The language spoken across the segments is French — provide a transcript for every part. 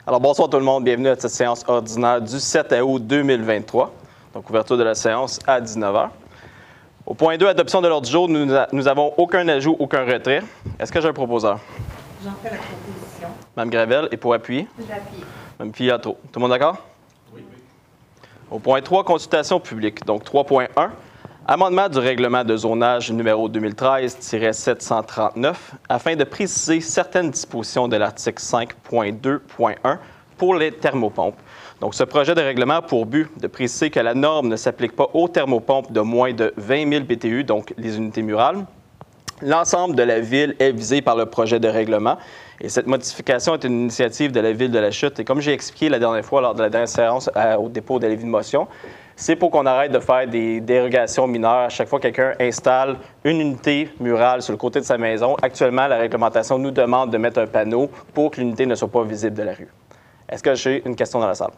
Alors, bonsoir tout le monde. Bienvenue à cette séance ordinaire du 7 août 2023. Donc, ouverture de la séance à 19h. Au point 2, adoption de l'ordre du jour, nous n'avons aucun ajout, aucun retrait. Est-ce que j'ai un proposeur? J'en fais la proposition. Mme Gravel, et pour appuyer? J'appuie. Mme Piatto. Tout le monde d'accord? Oui. Au point 3, consultation publique. Donc, 3.1, amendement du règlement de zonage numéro 2013-739 afin de préciser certaines dispositions de l'article 5.2.1 pour les thermopompes. Donc, ce projet de règlement a pour but de préciser que la norme ne s'applique pas aux thermopompes de moins de 20 000 BTU, donc les unités murales. L'ensemble de la ville est visé par le projet de règlement et cette modification est une initiative de la ville de La Chute. Et comme j'ai expliqué la dernière fois lors de la dernière séance au dépôt de l'avis de motion, c'est pour qu'on arrête de faire des dérogations mineures à chaque fois que quelqu'un installe une unité murale sur le côté de sa maison. Actuellement, la réglementation nous demande de mettre un panneau pour que l'unité ne soit pas visible de la rue. Est-ce que j'ai une question dans la salle?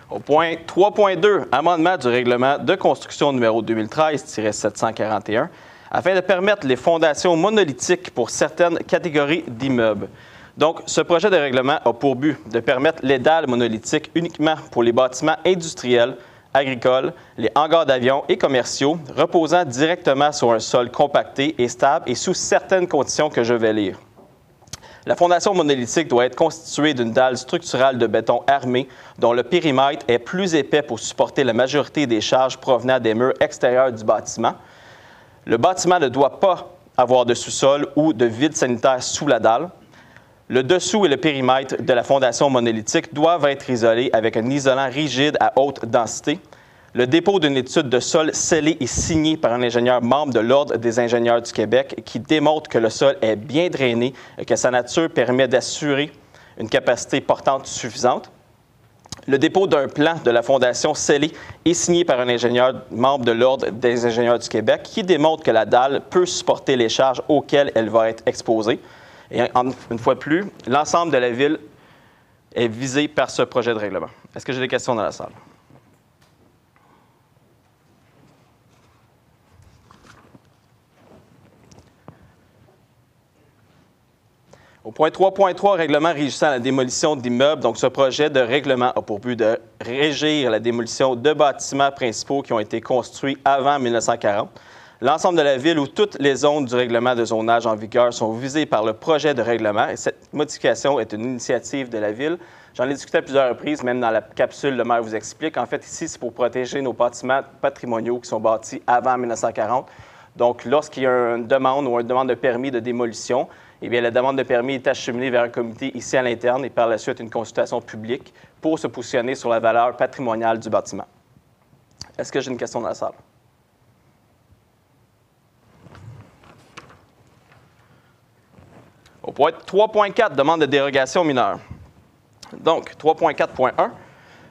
Au point 3.2, amendement du règlement de construction numéro 2013-741, afin de permettre les fondations monolithiques pour certaines catégories d'immeubles. Donc, ce projet de règlement a pour but de permettre les dalles monolithiques uniquement pour les bâtiments industriels, agricoles, les hangars d'avions et commerciaux, reposant directement sur un sol compacté et stable et sous certaines conditions que je vais lire. La fondation monolithique doit être constituée d'une dalle structurale de béton armé dont le périmètre est plus épais pour supporter la majorité des charges provenant des murs extérieurs du bâtiment. Le bâtiment ne doit pas avoir de sous-sol ou de vide sanitaire sous la dalle. Le dessous et le périmètre de la fondation monolithique doivent être isolés avec un isolant rigide à haute densité. Le dépôt d'une étude de sol scellée et signée par un ingénieur membre de l'Ordre des ingénieurs du Québec qui démontre que le sol est bien drainé et que sa nature permet d'assurer une capacité portante suffisante. Le dépôt d'un plan de la fondation scellé et signé par un ingénieur membre de l'Ordre des ingénieurs du Québec qui démontre que la dalle peut supporter les charges auxquelles elle va être exposée. Et une fois de plus, l'ensemble de la ville est visé par ce projet de règlement. Est-ce que j'ai des questions dans la salle? Au point 3.3, règlement régissant la démolition d'immeubles. Donc, ce projet de règlement a pour but de régir la démolition de bâtiments principaux qui ont été construits avant 1940. L'ensemble de la ville ou toutes les zones du règlement de zonage en vigueur sont visées par le projet de règlement et cette modification est une initiative de la ville. J'en ai discuté à plusieurs reprises, même dans la capsule, le maire vous explique. En fait, ici, c'est pour protéger nos bâtiments patrimoniaux qui sont bâtis avant 1940. Donc, lorsqu'il y a une demande ou une demande de permis de démolition, eh bien, la demande de permis est acheminée vers un comité ici à l'interne et par la suite une consultation publique pour se positionner sur la valeur patrimoniale du bâtiment. Est-ce que j'ai une question dans la salle? Au point 3.4, demande de dérogation mineure. Donc, 3.4.1,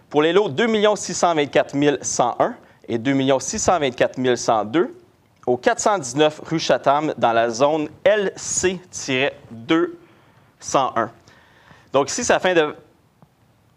pour les lots 2 624 101 et 2 624 102, au 419 rue Chatham, dans la zone LC-201. Donc ici, c'est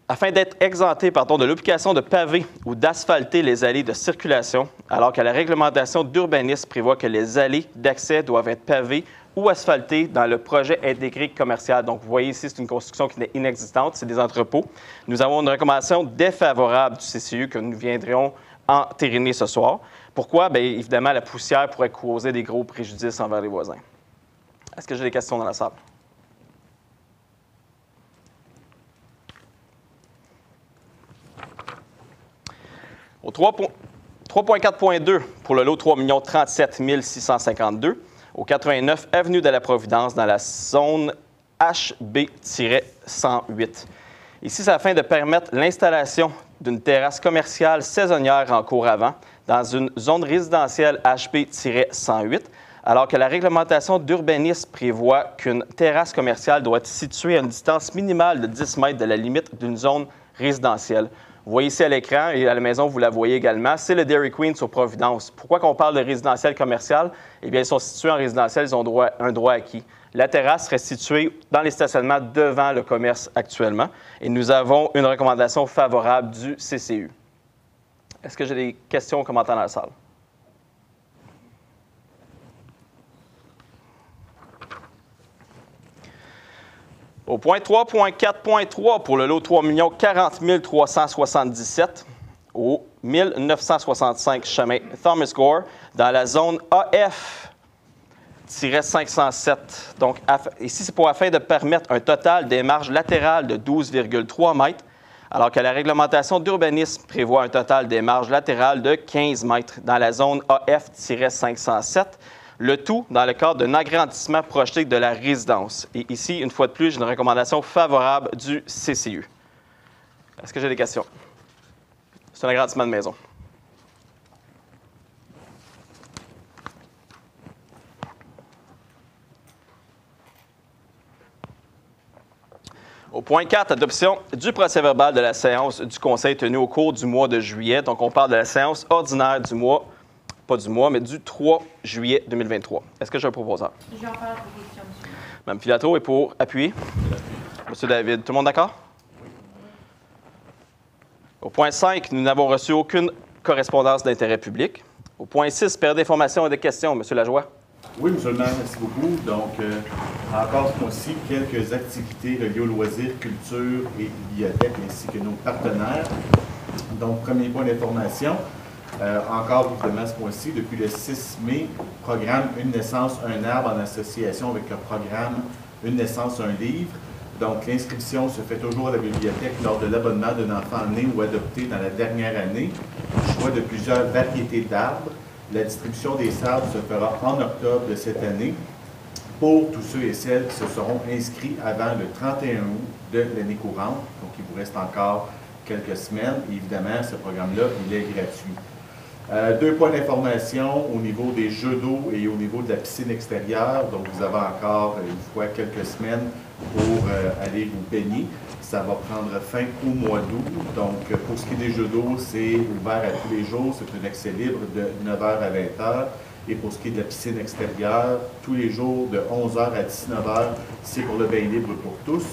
afin d'être exempté de l'obligation de paver ou d'asphalter les allées de circulation, alors que la réglementation d'urbanisme prévoit que les allées d'accès doivent être pavées ou asphaltées dans le projet intégré commercial. Donc, vous voyez ici, c'est une construction qui est inexistante, c'est des entrepôts. Nous avons une recommandation défavorable du CCU que nous viendrions entériner ce soir. Pourquoi? Bien, évidemment, la poussière pourrait causer des gros préjudices envers les voisins. Est-ce que j'ai des questions dans la salle? Au 3.4.2, pour le lot 3 037 652, au 89 avenue de la Providence, dans la zone HB-108. Ici, c'est afin de permettre l'installation d'une terrasse commerciale saisonnière en cours avant dans une zone résidentielle HB-108, alors que la réglementation d'urbanisme prévoit qu'une terrasse commerciale doit être située à une distance minimale de 10 mètres de la limite d'une zone résidentielle. Vous voyez ici à l'écran, et à la maison, vous la voyez également, c'est le Dairy Queen sur Providence. Pourquoi qu'on parle de résidentiel commercial? Eh bien, ils sont situés en résidentiel, ils ont un droit acquis. La terrasse serait située dans les stationnements devant le commerce actuellement. Et nous avons une recommandation favorable du CCU. Est-ce que j'ai des questions ou commentaires dans la salle? Au point 3.4.3 pour le lot 3 40 377 au 1965 chemin Thomas Gore dans la zone AF-507. Donc, ici, c'est afin de permettre un total des marges latérales de 12,3 mètres, alors que la réglementation d'urbanisme prévoit un total des marges latérales de 15 mètres dans la zone AF-507. Le tout dans le cadre d'un agrandissement projeté de la résidence. Et ici, une fois de plus, j'ai une recommandation favorable du CCU. Est-ce que j'ai des questions? C'est un agrandissement de maison. Au point 4, adoption du procès-verbal de la séance du Conseil tenue au cours du mois de juillet. Donc, on parle de la séance ordinaire du mois, pas du mois, mais du 3 juillet 2023. Est-ce que j'ai un proposeur? J'en parle pour question, monsieur. Mme Filato est pour appuyer. Monsieur David, tout le monde d'accord? Au point 5, nous n'avons reçu aucune correspondance d'intérêt public. Au point 6, période d'information et de questions. Monsieur Lajoie. Oui, monsieur le maire, merci beaucoup. Donc, encore ce mois-ci, quelques activités reliées aux loisirs, culture et bibliothèque, ainsi que nos partenaires. Donc, premier point d'information. Encore, évidemment, ce mois-ci, depuis le 6 mai, programme Une naissance, un arbre en association avec le programme Une naissance, un livre. Donc, l'inscription se fait toujours à la bibliothèque lors de l'abonnement d'un enfant né ou adopté dans la dernière année. Choix de plusieurs variétés d'arbres. La distribution des arbres se fera en octobre de cette année pour tous ceux et celles qui se seront inscrits avant le 31 août de l'année courante. Donc, il vous reste encore quelques semaines. Et évidemment, ce programme-là, il est gratuit. 2 points d'information au niveau des jeux d'eau et au niveau de la piscine extérieure. Donc, vous avez encore une fois quelques semaines pour aller vous baigner. Ça va prendre fin au mois d'août. Donc, pour ce qui est des jeux d'eau, c'est ouvert à tous les jours. C'est un accès libre de 9h à 20h. Et pour ce qui est de la piscine extérieure, tous les jours de 11h à 19h, c'est pour le bain libre pour tous.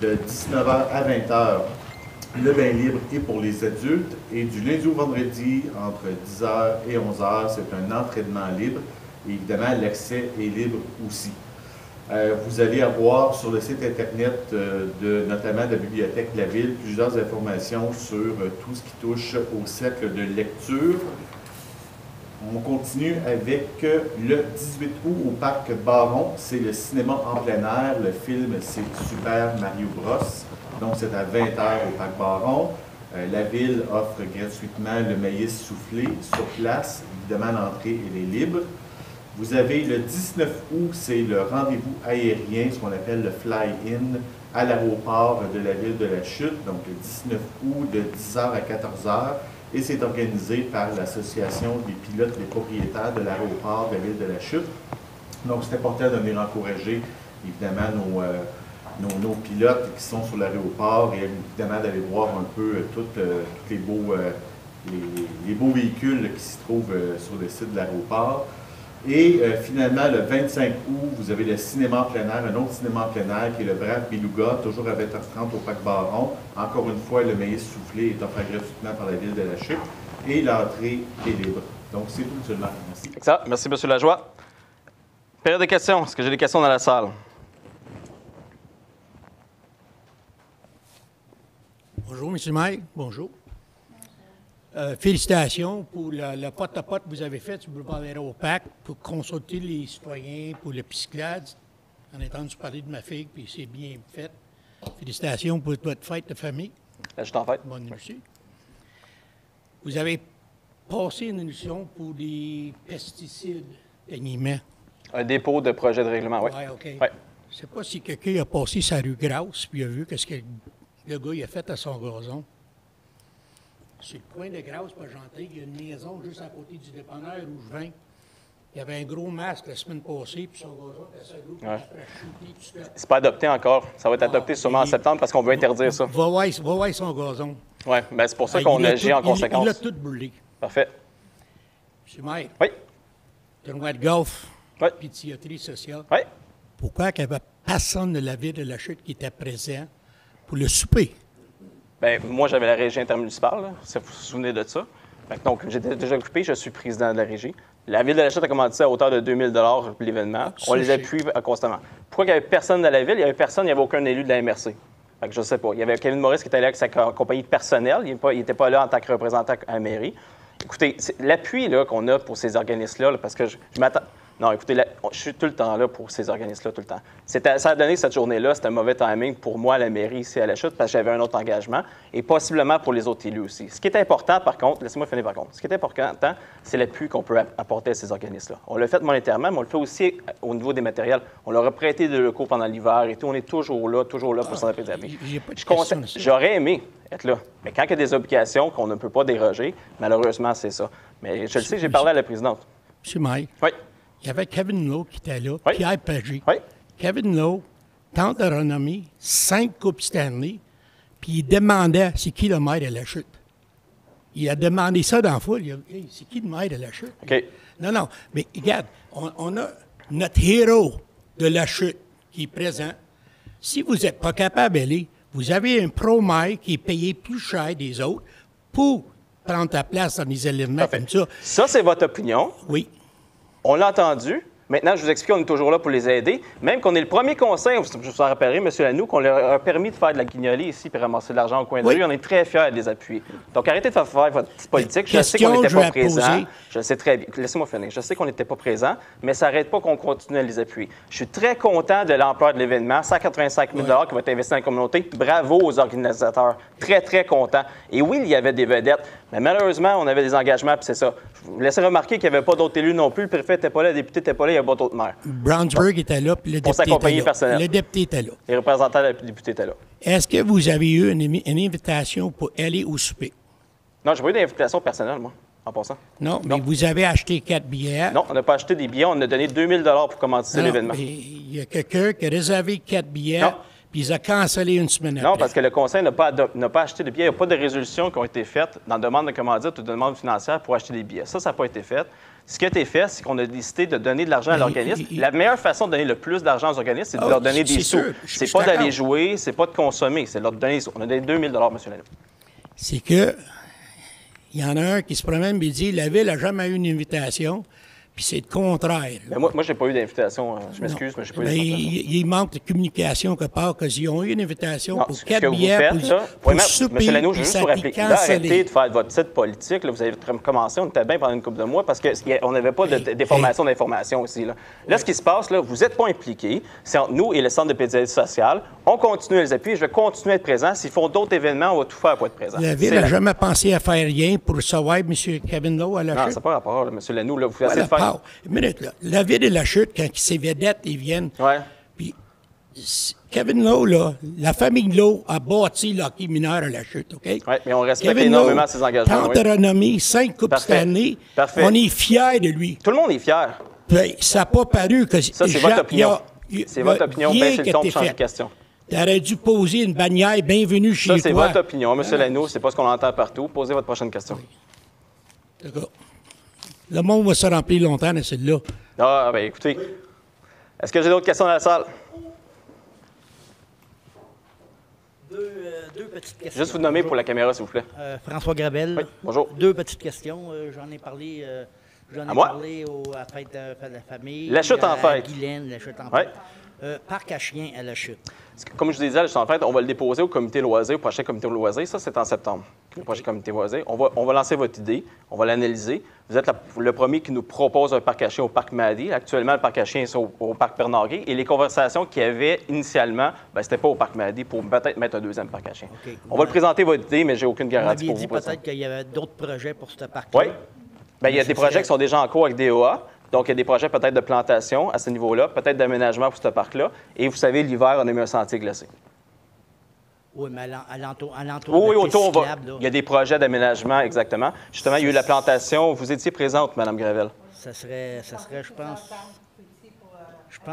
De 19h à 20h, le bain libre est pour les adultes. Et du lundi au vendredi, entre 10h et 11h, c'est un entraînement libre. Et évidemment, l'accès est libre aussi. Vous allez avoir sur le site Internet notamment de la Bibliothèque de la Ville plusieurs informations sur tout ce qui touche au cercle de lecture. On continue avec le 18 août au Parc Baron. C'est le cinéma en plein air. Le film, c'est Super Mario Bros. Donc, c'est à 20h au Parc Baron. La Ville offre gratuitement le maïs soufflé sur place. Évidemment, l'entrée, elle est libre. Vous avez le 19 août, c'est le rendez-vous aérien, ce qu'on appelle le fly-in, à l'aéroport de la ville de la Chute, donc le 19 août de 10h à 14h, et c'est organisé par l'Association des pilotes et propriétaires de l'aéroport de la ville de la Chute. Donc c'est important de venir encourager, évidemment, nos pilotes qui sont sur l'aéroport et évidemment d'aller voir un peu tous les beaux véhicules qui se trouvent sur le site de l'aéroport. Et finalement, le 25 août, vous avez le cinéma en plein air, un autre cinéma en plein air qui est le Brave Beluga, toujours à 20h30 au Parc Baron. Encore une fois, le maïs soufflé est offert gratuitement par la ville de la Chute et l'entrée est libre. Donc, c'est tout, M. le maire. Merci. Excellent. Merci, M. Lajoie. Période de questions. Est-ce que j'ai des questions dans la salle? Bonjour, M. le maire. Bonjour. Félicitations pour le porte-à-porte que vous avez fait sur le boulevard Aéropac pour consulter les citoyens pour le Pisclade. En ai entendu parler de ma fille, puis c'est bien fait. Félicitations pour votre fête de famille. Je t'en fête. Bonne émission. Vous avez passé une émission pour les pesticides d'animaux. Un dépôt de projet de règlement, oui. Oui, OK. Ouais. Je ne sais pas si quelqu'un a passé sa rue Grasse puis a vu ce que le gars il a fait à son gazon. Sur le coin de Grasse, pas gentil, il y a une maison juste à côté du dépanneur Rougevin. Il y avait un gros masque la semaine passée, puis son gazon était assez gros, puis Ouais. il a shooté tout de suite. C'est pas adopté encore. Ça va être adopté sûrement en il- septembre parce qu'on veut interdire ça. Va voir son gazon. Oui, ben c'est pour ça Ah, qu'on il a agit tout- en Il conséquence. l'a tout brûlé. Parfait. M. Maire, Oui, tournoi de golf, oui, puis de tuyauterie sociale. oui. Pourquoi il n'y avait personne de la ville de La Chute qui était présent pour le souper? Bien, moi, j'avais la régie intermunicipale, là, si vous vous souvenez de ça. Fait que donc, j'étais déjà occupé, je suis président de la régie. La ville de La Chute a commandité à hauteur de 2 000 pour l'événement. Ça, On les je appuie constamment. Pourquoi il n'y avait personne dans la ville? Il n'y avait personne, il n'y avait aucun élu de la MRC. Fait que je ne sais pas. Il y avait Kevin Maurice qui était là avec sa compagnie de personnel. Il n'était pas là en tant que représentant à la mairie. Écoutez, l'appui là, qu'on a pour ces organismes-là, là, parce que je m'attends... Non, écoutez, je suis tout le temps là pour ces organismes-là, tout le temps. Ça a donné cette journée-là, c'était un mauvais timing pour moi à la mairie ici à La Chute, parce que j'avais un autre engagement, et possiblement pour les autres élus aussi. Ce qui est important, par contre, laissez-moi finir par contre, ce qui est important, c'est l'appui qu'on peut apporter à ces organismes-là. On l'a fait monétairement, mais on le fait aussi au niveau des matériels. On leur a prêté des locaux pendant l'hiver et tout. On est toujours là pour s'en appeler d'appui. J'ai pas de question de ça. J'aurais aimé être là, mais quand il y a des obligations qu'on ne peut pas déroger, malheureusement, c'est ça. Mais je le sais, j'ai parlé à la présidente. M. Maire, Oui, il y avait Kevin Lowe qui était là, Oui. Pierre Pagé. oui. Kevin Lowe tente de renommer 5 Coupes Stanley, puis il demandait c'est qui le maire de La Chute. Il a demandé ça dans la foule. Il a dit hey, c'est qui le maire de La Chute? OK. Non, mais regarde, on a notre héros de La Chute qui est présent. Si vous n'êtes pas capable d'aller, vous avez un pro-maire qui est payé plus cher des autres pour prendre ta place dans les événements Parfait. comme ça. Ça, c'est votre opinion. Oui. On l'a entendu. Maintenant, je vous explique qu'on est toujours là pour les aider. Même qu'on est le premier conseil, je vous en rappellerai, M. Lanoux, qu'on leur a permis de faire de la guignolée ici puis ramasser de l'argent au coin de Oui. rue. On est très fiers de les appuyer. Donc, arrêtez de faire votre petite politique. Je sais Question qu'on que n'était je pas vais présent. poser. Je le sais très bien. Laissez-moi finir. Je sais qu'on n'était pas présent, mais ça n'arrête pas qu'on continue à les appuyer. Je suis très content de l'ampleur de l'événement. 185 000 qui va être investi dans la communauté. Bravo aux organisateurs. Très, très content. Et oui, il y avait des vedettes, mais malheureusement, on avait des engagements, puis c'est ça. Je vous laissez remarquer qu'il n'y avait pas d'autres élus non plus. Le préfet n'était pas là, le député n'était pas là, il n'y avait pas d'autres maires. Brownsburg était là, puis le Pour sa député compagnie était là. personnelle. Le député était là. Les représentants de la députée étaient là. Est-ce que vous avez eu une invitation pour aller au souper? Non, j'ai pas eu d'invitation personnelle, moi, en passant. Non, mais vous avez acheté 4 billets. Non, on n'a pas acheté des billets. On a donné 2 000 pour commencer Non, l'événement. mais il y a quelqu'un qui a réservé 4 billets, Non. puis ils ont cancellé une semaine après. Non, parce que le conseil n'a pas acheté de billets. Il n'y a pas de résolutions qui ont été faites dans demande de commandite ou de demande financière pour acheter des billets. Ça n'a pas été fait. Ce qui a été fait, c'est qu'on a décidé de donner de l'argent à l'organisme. La meilleure façon de donner le plus d'argent aux organismes, c'est de Ah, leur donner c'est des sous. sûr. Je C'est suis pas d'accord. d'aller jouer, c'est pas de consommer, c'est de leur donner des sous. On a donné 2 000 M. Lanoux. C'est que il y en a un qui se promène et dit la ville n'a jamais eu une invitation, puis c'est le contraire. Mais moi, je n'ai pas eu d'invitation. Je m'excuse, mais je n'ai pas eu Mais d'invitation. il manque de communication quelque part, parce qu'ils ont eu une invitation Non, pour ce 4 que vous billets faites, pour, là, pour oui, souper, M. Lanoux, je puis veux juste ça vous a rappeler, été là, cancellé. arrêtez de faire votre petite politique. Là, vous avez commencé, on était bien pendant une couple de mois parce qu'on n'avait pas de déformation d'information ici. Là, ce qui se passe, là, vous n'êtes pas impliqués. C'est entre nous et le Centre de pédiatrie sociale. On continue à les appuyer. Je vais continuer à être présent. S'ils font d'autres événements, on va tout faire pour être présent. La ville C'est n'a jamais pensé à faire rien pour recevoir M. Kevin Lowe à la Non, ça chute. n'a pas rapport, là, M. Lanoux. Là, vous Voilà, essayez de faire... Paul. Une minute, là. La ville de la chute, quand ces vedettes, ils viennent. Ouais. Puis, Kevin Lowe, là, la famille Lowe a bâti l'hockey mineur à la chute, OK? Oui, mais on respecte Kevin énormément Lowe ses engagements. tente oui. de renommer 5 Coupes Parfait. Stanley. Parfait. On est fiers de lui. Tout le monde est fier. Puis, ça n'a pas paru que... Ça, c'est votre opinion. C'est votre opinion. Baissez le ton, changez de question. Tu aurais dû poser une bannière « Bienvenue chez Ça, toi ». c'est votre opinion. M. Lanoux, c'est pas ce qu'on entend partout. Posez votre prochaine question. D'accord. Le monde va se remplir longtemps de celle-là. Ah, bien, écoutez. Est-ce que j'ai d'autres questions dans la salle? Deux petites questions. Juste vous nommer pour la caméra, s'il vous plaît. François Gravel. Oui, bonjour. Deux petites questions. J'en ai parlé, À moi? à la fête de la famille. La chute en à fête. Guylaine, la chute en Ouais. fête. Parc à chiens à la chute. Comme je vous disais, en fait, on va le déposer au comité loisir, au prochain comité loisir. Ça, c'est en septembre, le prochain comité loisir. On va lancer votre idée, on va l'analyser. Vous êtes le premier qui nous propose un parc à chiens au parc Madi. Actuellement, le parc à chiens est au parc Bernard-Gay. Et les conversations qu'il y avait initialement, c'était pas au parc Madi pour peut-être mettre un deuxième parc à chiens. OK. On va le présenter votre idée, mais j'ai aucune Vous garantie m'aviez pour dit vous. peut-être qu'il y avait d'autres projets pour ce parc-là. Oui. Bien, il y a des projets qui sont déjà en cours avec DOA. Donc, il y a des projets peut-être de plantation à ce niveau-là, peut-être d'aménagement pour ce parc-là. Et vous savez, l'hiver, on a mis un sentier glacé. Oui, mais alentour Oui, de la autour, piste cyclable, là. il y a des projets d'aménagement, exactement. Justement, il y a eu la plantation. Vous étiez présente, Mme Gravel. Ça serait, je pense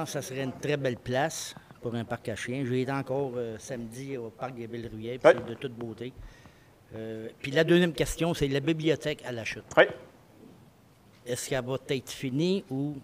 que ça serait une très belle place pour un parc à chiens. J'ai été encore samedi au parc des Belles-Ruyettes, Oui. c'est de toute beauté. Puis la deuxième question, c'est la bibliothèque à la chute. Oui. Est-ce qu'elle va être finie ou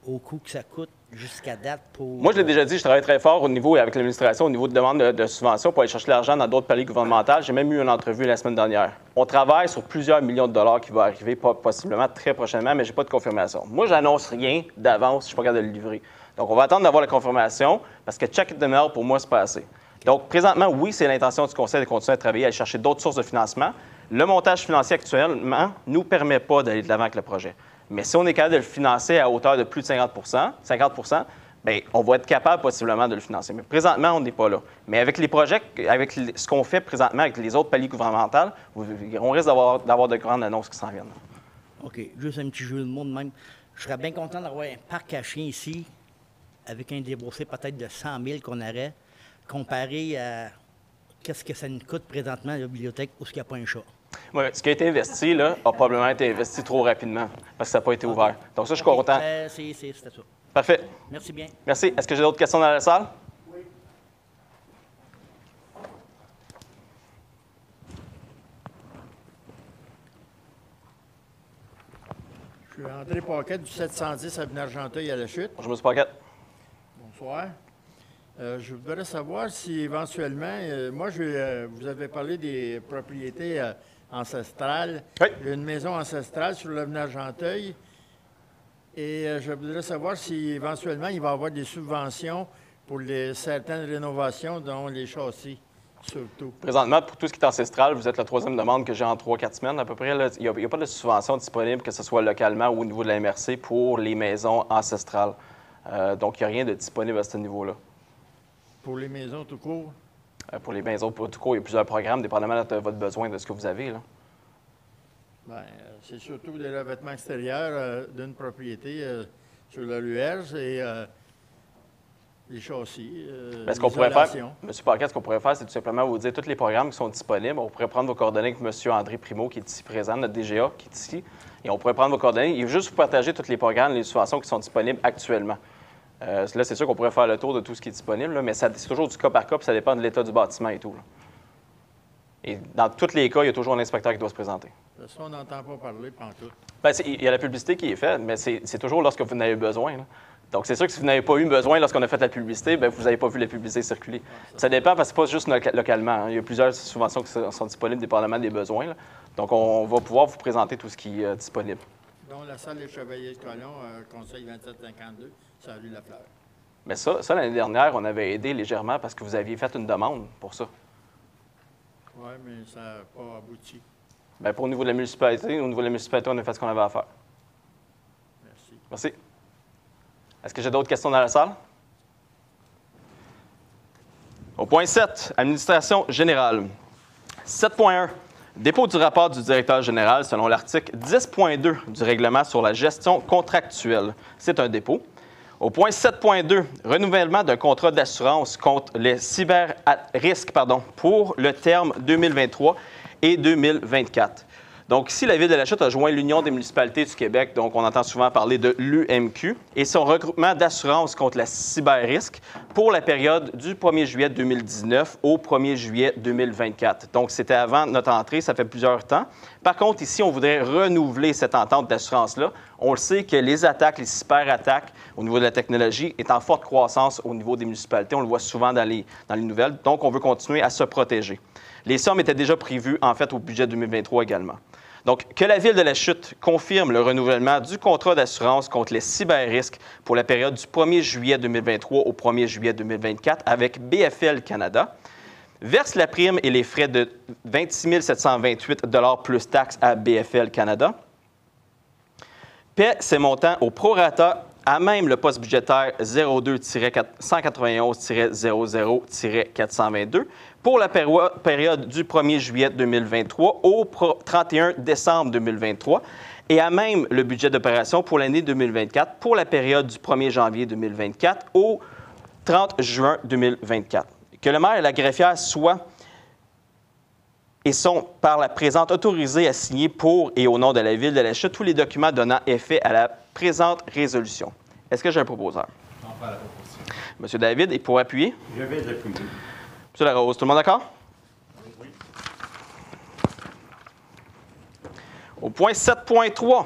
au coût que ça coûte jusqu'à date pour... Moi, je l'ai déjà dit, je travaille très fort au niveau, avec l'administration, au niveau de demande de subventions pour aller chercher l'argent dans d'autres paliers gouvernementaux. J'ai même eu une entrevue la semaine dernière. On travaille sur plusieurs millions de dollars qui vont arriver, possiblement très prochainement, mais je n'ai pas de confirmation. Moi, j'annonce rien d'avance, je ne suis pas capable de le livrer. Donc, on va attendre d'avoir la confirmation, parce que check the mail, pour moi, c'est pas assez. Donc, présentement, oui, c'est l'intention du Conseil de continuer à travailler, à aller chercher d'autres sources de financement. Le montage financier actuellement ne nous permet pas d'aller de l'avant avec le projet. Mais si on est capable de le financer à hauteur de plus de 50 bien, on va être capable possiblement de le financer. Mais présentement, on n'est pas là. Mais avec les projets, avec ce qu'on fait présentement avec les autres paliers gouvernementaux, on risque d'avoir de grandes annonces qui s'en viennent. OK, juste un petit jeu de mots de même. Je serais bien content d'avoir un parc à chiens ici, avec un déboursé peut-être de 100 000 qu'on aurait, comparé à qu'est-ce que ça nous coûte présentement à la bibliothèque où il n'y a pas un chat. Oui, ce qui a été investi, là, a probablement été investi trop rapidement, parce que ça n'a pas été ouvert. Donc ça, je suis content. C'était ça. Parfait. Merci bien. Merci. Est-ce que j'ai d'autres questions dans la salle? Oui. Je suis André Paquette du 710 avenue Argenteuil à la Chute. Bonjour, M. Paquette. Bonsoir. Je voudrais savoir si éventuellement, vous avez parlé des propriétés ancestrales. Oui. Il y a une maison ancestrale sur l'avenue Argenteuil. Et je voudrais savoir si éventuellement il va y avoir des subventions pour certaines rénovations, dont les châssis surtout. Présentement, pour tout ce qui est ancestral, vous êtes la troisième demande que j'ai en 3-4 semaines à peu près. Là. Il n'y a pas de subvention disponible, que ce soit localement ou au niveau de la MRC, pour les maisons ancestrales. Donc, il n'y a rien de disponible à ce niveau-là. Pour les maisons tout court? Pour les maisons tout court, il y a plusieurs programmes, dépendamment de votre besoin, de ce que vous avez. Là. Bien, c'est surtout des revêtements extérieurs d'une propriété sur le RUERS et les châssis. Ce qu'on pourrait faire, M. Paquette, ce qu'on pourrait faire, c'est tout simplement vous dire tous les programmes qui sont disponibles. On pourrait prendre vos coordonnées avec M. André Primo, qui est ici présent, notre DGA, qui est ici. Et on pourrait prendre vos coordonnées et juste vous partager tous les programmes, les subventions qui sont disponibles actuellement. Là, c'est sûr qu'on pourrait faire le tour de tout ce qui est disponible, là, mais c'est toujours du cas par cas, puis ça dépend de l'état du bâtiment et tout. Là. Et dans tous les cas, il y a toujours un inspecteur qui doit se présenter. Ça, on n'entend pas parler pantoute. Bien, il y a la publicité qui est faite, mais c'est toujours lorsque vous en avez besoin. Là. Donc, c'est sûr que si vous n'avez pas eu besoin lorsqu'on a fait la publicité, bien, vous n'avez pas vu la publicité circuler. Ça dépend parce que ce n'est pas juste localement. Hein. Il y a plusieurs subventions qui sont disponibles dépendamment des besoins. Là. Donc, on va pouvoir vous présenter tout ce qui est disponible. Donc, la salle des Chevaliers de Colomb, Conseil 2752, c'est à rue Lafleur. Mais ça l'année dernière, on avait aidé légèrement parce que vous aviez fait une demande pour ça. Oui, mais ça n'a pas abouti. Bien, pour au niveau de la municipalité, on a fait ce qu'on avait à faire. Merci. Merci. Est-ce que j'ai d'autres questions dans la salle? Au point 7, administration générale. 7.1. Dépôt du rapport du directeur général selon l'article 10.2 du règlement sur la gestion contractuelle. C'est un dépôt. Au point 7.2, renouvellement d'un contrat d'assurance contre les cyber-risques pour le terme 2023 et 2024. Donc, ici, la Ville de la Chute a joint l'Union des municipalités du Québec, donc on entend souvent parler de l'UMQ, et son regroupement d'assurance contre la cyber-risque pour la période du 1er juillet 2019 au 1er juillet 2024. Donc, c'était avant notre entrée, ça fait plusieurs temps. Par contre, ici, on voudrait renouveler cette entente d'assurance-là. On le sait que les attaques, les cyber-attaques au niveau de la technologie est en forte croissance au niveau des municipalités. On le voit souvent dans les nouvelles. Donc, on veut continuer à se protéger. Les sommes étaient déjà prévues, en fait, au budget 2023 également. Donc, que la Ville de la Chute confirme le renouvellement du contrat d'assurance contre les cyber-risques pour la période du 1er juillet 2023 au 1er juillet 2024 avec BFL Canada, verse la prime et les frais de 26 728 $ plus taxes à BFL Canada, paie ces montants au prorata à même le poste budgétaire 02-191-00-422 pour la période du 1er juillet 2023 au 31 décembre 2023 et à même le budget d'opération pour l'année 2024 pour la période du 1er janvier 2024 au 30 juin 2024. Que le maire et la greffière soient et sont par la présente autorisés à signer pour et au nom de la Ville de la Chute tous les documents donnant effet à la présente résolution. Est-ce que j'ai un proposeur? J'en fais la proposition. Monsieur David, et pour appuyer? Je vais l'appuyer. Monsieur Larose, tout le monde d'accord? Oui. Au point 7.3,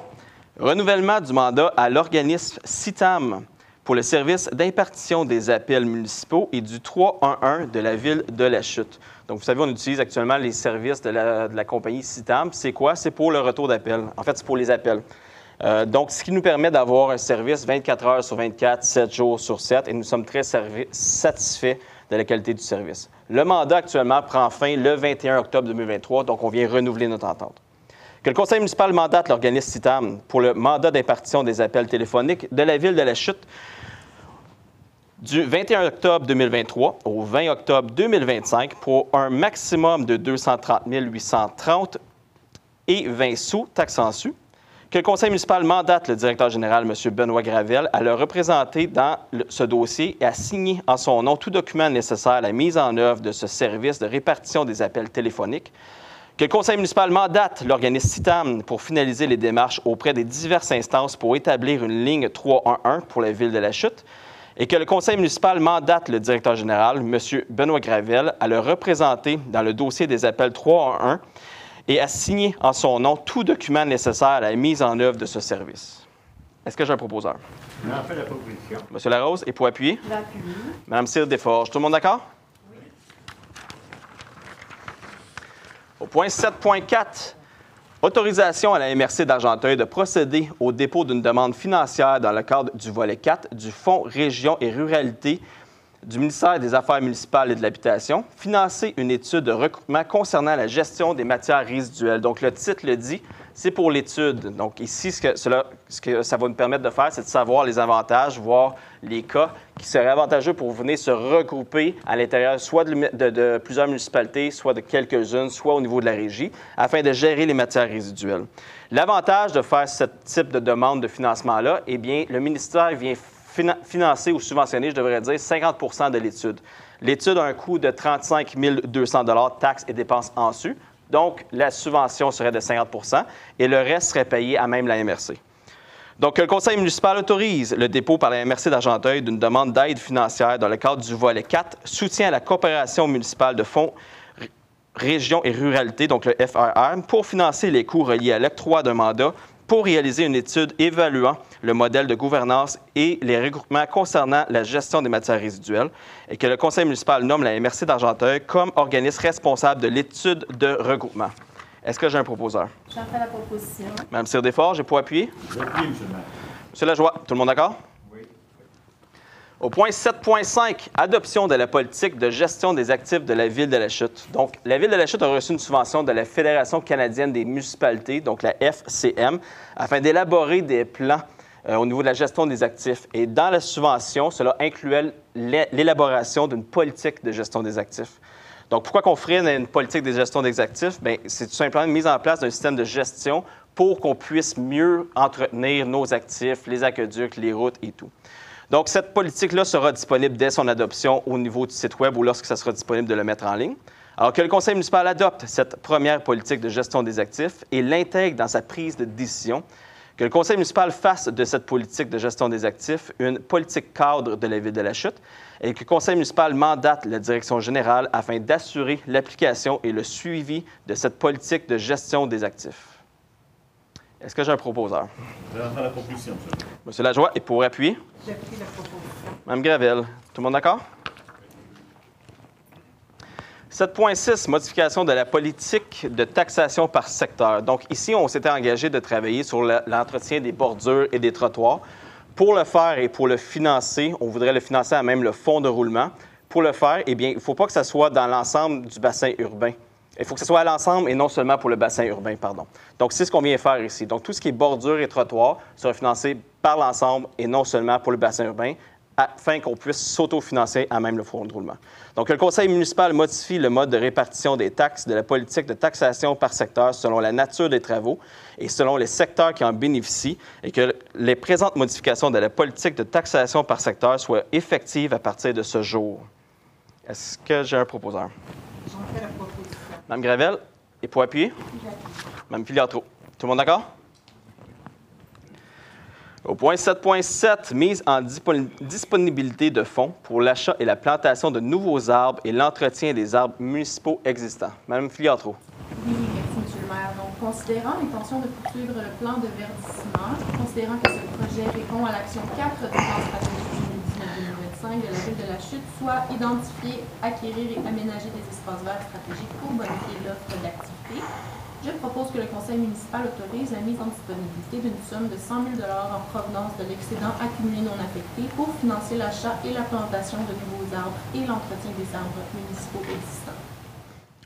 renouvellement du mandat à l'organisme CITAM pour le service d'impartition des appels municipaux et du 311 de la Ville de la Chute. Donc, vous savez, on utilise actuellement les services de la compagnie CITAM. C'est quoi? C'est pour le retour d'appel. En fait, c'est pour les appels. Donc, ce qui nous permet d'avoir un service 24 heures sur 24, 7 jours sur 7, et nous sommes très satisfaits de la qualité du service. Le mandat actuellement prend fin le 21 octobre 2023, donc on vient renouveler notre entente. Que le conseil municipal mandate l'organisme CITAM pour le mandat d'impartition des appels téléphoniques de la Ville de la Chute du 21 octobre 2023 au 20 octobre 2025 pour un maximum de 230 830 et 20 sous, taxes en su. Que le conseil municipal mandate le directeur général, M. Benoît Gravel, à le représenter dans ce dossier et à signer en son nom tout document nécessaire à la mise en œuvre de ce service de répartition des appels téléphoniques. Que le conseil municipal mandate l'organisme CITAM pour finaliser les démarches auprès des diverses instances pour établir une ligne 311 pour la Ville de la Chute. Et que le conseil municipal mandate le directeur général, M. Benoît Gravel, à le représenter dans le dossier des appels 311 et à signer en son nom tout document nécessaire à la mise en œuvre de ce service. Est-ce que j'ai un proposeur? J'en fais la proposition. M. Larose, et pour appuyer? J'appuie. Mme Cyr Desforges. Tout le monde d'accord? Oui. Au point 7.4, autorisation à la MRC d'Argenteuil de procéder au dépôt d'une demande financière dans le cadre du volet 4 du Fonds Région et Ruralité du ministère des Affaires municipales et de l'Habitation, financer une étude de recoupement concernant la gestion des matières résiduelles. Donc, le titre le dit, c'est pour l'étude. Donc, ici, ce que ça va nous permettre de faire, c'est de savoir les avantages, voir les cas qui seraient avantageux pour venir se regrouper à l'intérieur soit de plusieurs municipalités, soit de quelques-unes, soit au niveau de la régie, afin de gérer les matières résiduelles. L'avantage de faire ce type de demande de financement-là, eh bien, le ministère vient financer ou subventionner, je devrais dire, 50 de l'étude. L'étude a un coût de 35 200 $ taxes et dépenses en su. Donc, la subvention serait de 50 et le reste serait payé à même la MRC. Donc, le conseil municipal autorise le dépôt par la MRC d'Argenteuil d'une demande d'aide financière dans le cadre du volet 4, soutien à la coopération municipale de fonds Région et Ruralité, donc le FRR, pour financer les coûts reliés à l'octroi d'un mandat pour réaliser une étude évaluant le modèle de gouvernance et les regroupements concernant la gestion des matières résiduelles et que le conseil municipal nomme la MRC d'Argenteuil comme organisme responsable de l'étude de regroupement. Est-ce que j'ai un proposeur? J'en fais la proposition. Mme Cyr Desforges, j'ai pour appuyer? J'appuie, M. le maire. M. Lajoie, tout le monde d'accord? Oui. Au point 7.5, adoption de la politique de gestion des actifs de la Ville de la Chute. Donc, la Ville de la Chute a reçu une subvention de la Fédération canadienne des municipalités, donc la FCM, afin d'élaborer des plans au niveau de la gestion des actifs. Et dans la subvention, cela incluait l'élaboration d'une politique de gestion des actifs. Donc, pourquoi qu'on ferait une politique de gestion des actifs? Bien, c'est tout simplement une mise en place d'un système de gestion pour qu'on puisse mieux entretenir nos actifs, les aqueducs, les routes et tout. Donc, cette politique-là sera disponible dès son adoption au niveau du site Web ou lorsque ça sera disponible de le mettre en ligne. Alors que le conseil municipal adopte cette première politique de gestion des actifs et l'intègre dans sa prise de décision, que le conseil municipal fasse de cette politique de gestion des actifs une politique cadre de la Ville de la Chute et que le conseil municipal mandate la direction générale afin d'assurer l'application et le suivi de cette politique de gestion des actifs. Est-ce que j'ai un proposeur? J'en fais la proposition, M. le maire. M. Lajoie, et pour appuyer? J'appuie la proposition. Mme Gravel, tout le monde d'accord? 7.6, modification de la politique de taxation par secteur. Donc, ici, on s'était engagé de travailler sur l'entretien des bordures et des trottoirs. Pour le faire et pour le financer, on voudrait le financer à même le fonds de roulement. Pour le faire, eh bien, il ne faut pas que ça soit dans l'ensemble du bassin urbain. Il faut que ce soit à l'ensemble et non seulement pour le bassin urbain, pardon. Donc, c'est ce qu'on vient faire ici. Donc, tout ce qui est bordure et trottoir sera financé par l'ensemble et non seulement pour le bassin urbain, afin qu'on puisse s'autofinancer à même le fonds de roulement. Donc, le conseil municipal modifie le mode de répartition des taxes de la politique de taxation par secteur selon la nature des travaux et selon les secteurs qui en bénéficient et que les présentes modifications de la politique de taxation par secteur soient effectives à partir de ce jour. Est-ce que j'ai un proposeur? J'en fais la proposition. Mme Gravel, Et pour appuyer? Mme Filiatro. Tout le monde d'accord? Au point 7.7, mise en disponibilité de fonds pour l'achat et la plantation de nouveaux arbres et l'entretien des arbres municipaux existants. Mme Filiatro. Oui, merci, M. le maire. Donc, considérant l'intention de poursuivre le plan de verdissement, considérant que ce projet répond à l'action 4 du plan stratégique 2019-2025 de la ville de la Chute, soit identifier, acquérir et aménager des espaces verts stratégiques pour bonifier l'offre d'activité, je propose que le conseil municipal autorise la mise en disponibilité d'une somme de 100 000 $ en provenance de l'excédent accumulé non affecté pour financer l'achat et la plantation de nouveaux arbres et l'entretien des arbres municipaux existants.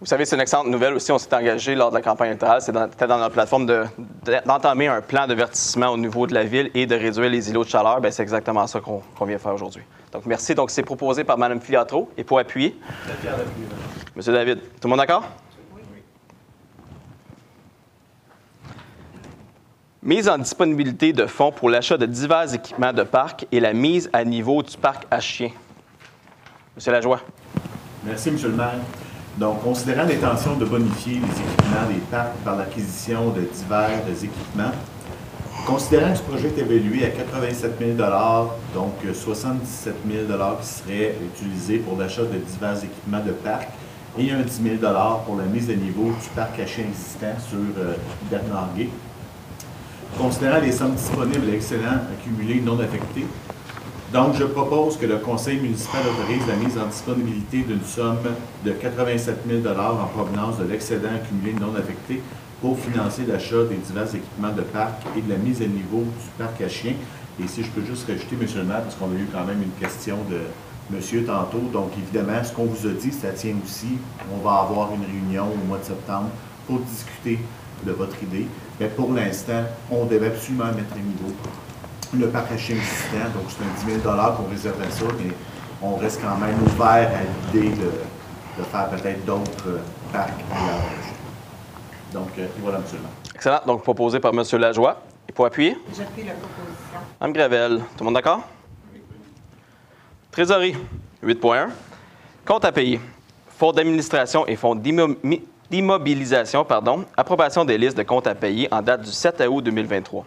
Vous savez, c'est une excellente nouvelle aussi. On s'est engagé lors de la campagne électorale. C'était dans notre plateforme d'entamer un plan de verdissement au niveau de la ville et de réduire les îlots de chaleur. Bien, c'est exactement ça qu'on vient faire aujourd'hui. Donc, merci. Donc, c'est proposé par Mme Filiatro. Et pour appuyer? Monsieur David. Tout le monde d'accord? Mise en disponibilité de fonds pour l'achat de divers équipements de parc et la mise à niveau du parc à chiens. Monsieur Lajoie. Merci, M. le maire. Donc, considérant l'intention de bonifier les équipements des parcs par l'acquisition de divers équipements, considérant que ce projet est évalué à 87 000 $, donc 77 000 $ qui seraient utilisés pour l'achat de divers équipements de parc et un 10 000 $ pour la mise à niveau du parc à chiens existant sur Bernard-Guay. Considérant les sommes disponibles et excédents accumulés non affectés, donc je propose que le conseil municipal autorise la mise en disponibilité d'une somme de 87 000 $ en provenance de l'excédent accumulé non affecté pour financer l'achat des divers équipements de parc et de la mise à niveau du parc à chiens. Et si je peux juste rajouter, M. le maire, parce qu'on a eu quand même une question de monsieur tantôt, donc évidemment, ce qu'on vous a dit, ça tient aussi. On va avoir une réunion au mois de septembre pour discuter de votre idée. Mais pour l'instant, on devait absolument mettre à niveau le parc à chiens existant. Donc, c'est un 10 000 $ qu'on réserve à ça, mais on reste quand même ouvert à l'idée de faire peut-être d'autres parcs à la région. Donc, voilà, M. le maire. Excellent. Donc, proposé par M. Lajoie. Et pour appuyer? J'appuie la proposition. Mme Gravel. Tout le monde d'accord? Trésorerie. 8.1. Compte à payer. Fonds d'administration et fonds d'immobilisation, approbation des listes de comptes à payer en date du 7 août 2023.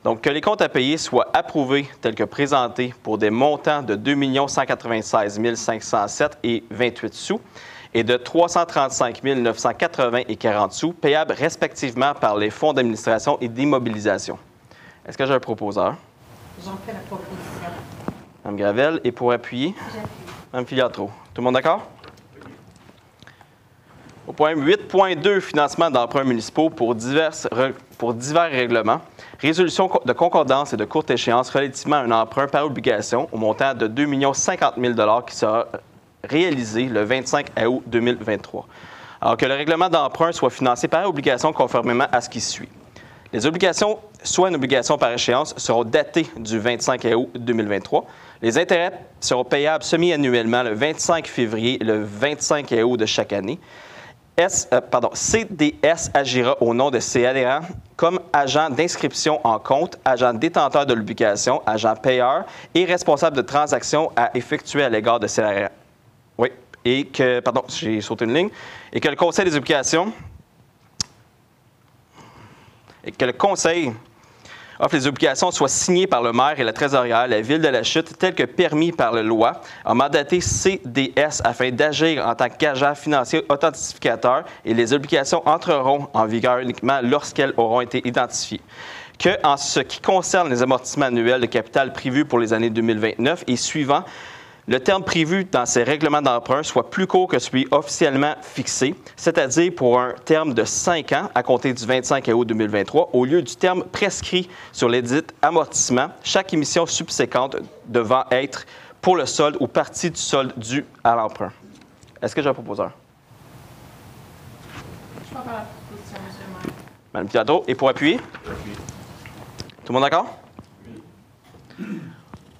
Donc, que les comptes à payer soient approuvés tels que présentés pour des montants de 2 196 507 et 28 sous et de 335 980 et 40 sous, payables respectivement par les fonds d'administration et d'immobilisation. Est-ce que j'ai un proposeur? J'en fais la proposition. Mme Gravel. Et pour appuyer? J'appuie. Mme Filiatro. Tout le monde d'accord? Au point 8.2, financement d'emprunts municipaux pour divers règlements, résolution de concordance et de courte échéance relativement à un emprunt par obligation au montant de 2 050 000 $ qui sera réalisé le 25 août 2023. Alors que le règlement d'emprunt soit financé par obligation conformément à ce qui suit. Les obligations, soit une obligation par échéance, seront datées du 25 août 2023. Les intérêts seront payables semi-annuellement le 25 février et le 25 août de chaque année. CDS agira au nom de ses adhérents comme agent d'inscription en compte, agent détenteur de l'obligation, agent payeur et responsable de transactions à effectuer à l'égard de ses adhérents. Oui, et que, j'ai sauté une ligne, et que le Conseil des obligations, offre les obligations soient signées par le maire et la trésorière, la Ville de la Chute, tel que permis par la loi, a mandaté CDS afin d'agir en tant qu'agent financier authentificateur et les obligations entreront en vigueur uniquement lorsqu'elles auront été identifiées. Que, en ce qui concerne les amortissements annuels de capital prévus pour les années 2029 et suivants, le terme prévu dans ces règlements d'emprunt soit plus court que celui officiellement fixé, c'est-à-dire pour un terme de 5 ans à compter du 25 août 2023, au lieu du terme prescrit sur les dits amortissements, chaque émission subséquente devant être pour le solde ou partie du solde dû à l'emprunt. Est-ce que j'ai un proposeur? Je peux faire la proposition, M. le maire. Mme Filiatro. Et pour appuyer? Tout le monde d'accord?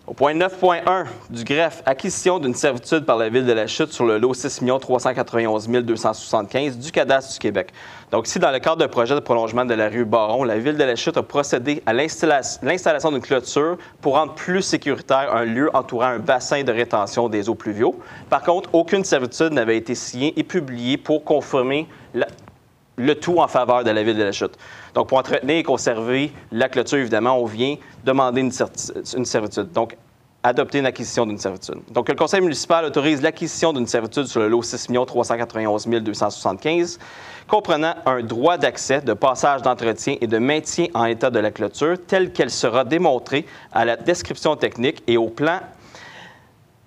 Au point 9.1 du greffe, acquisition d'une servitude par la Ville de la Chute sur le lot 6 391 275 du cadastre du Québec. Donc ici, dans le cadre d'un projet de prolongement de la rue Baron, la Ville de la Chute a procédé à l'installation d'une clôture pour rendre plus sécuritaire un lieu entourant un bassin de rétention des eaux pluviaux. Par contre, aucune servitude n'avait été signée et publiée pour confirmer le tout en faveur de la Ville de la Chute. Donc, pour entretenir et conserver la clôture, évidemment, on vient demander une servitude. Donc, adopter une acquisition d'une servitude. Donc, le conseil municipal autorise l'acquisition d'une servitude sur le lot 6 391 275, comprenant un droit d'accès, de passage d'entretien et de maintien en état de la clôture, telle qu'elle sera démontrée à la description technique et au plan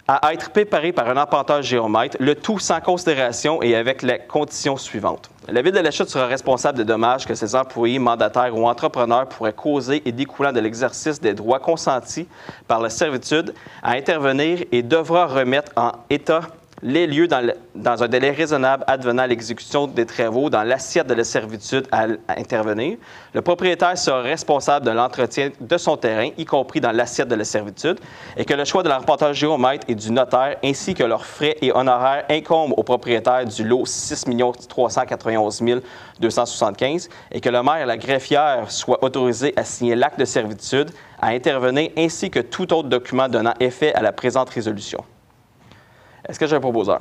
à être préparé par un arpenteur géomètre, le tout sans considération et avec la condition suivante. La Ville de la Chute sera responsable des dommages que ses employés, mandataires ou entrepreneurs pourraient causer et découlant de l'exercice des droits consentis par la servitude à intervenir et devra remettre en état les lieux dans un délai raisonnable advenant l'exécution des travaux dans l'assiette de la servitude à intervenir. Le propriétaire sera responsable de l'entretien de son terrain, y compris dans l'assiette de la servitude, et que le choix de l'arpenteur géomètre et du notaire, ainsi que leurs frais et honoraires incombent au propriétaire du lot 6 391 275, et que le maire et la greffière soient autorisés à signer l'acte de servitude, à intervenir, ainsi que tout autre document donnant effet à la présente résolution. Est-ce que j'ai un proposeur?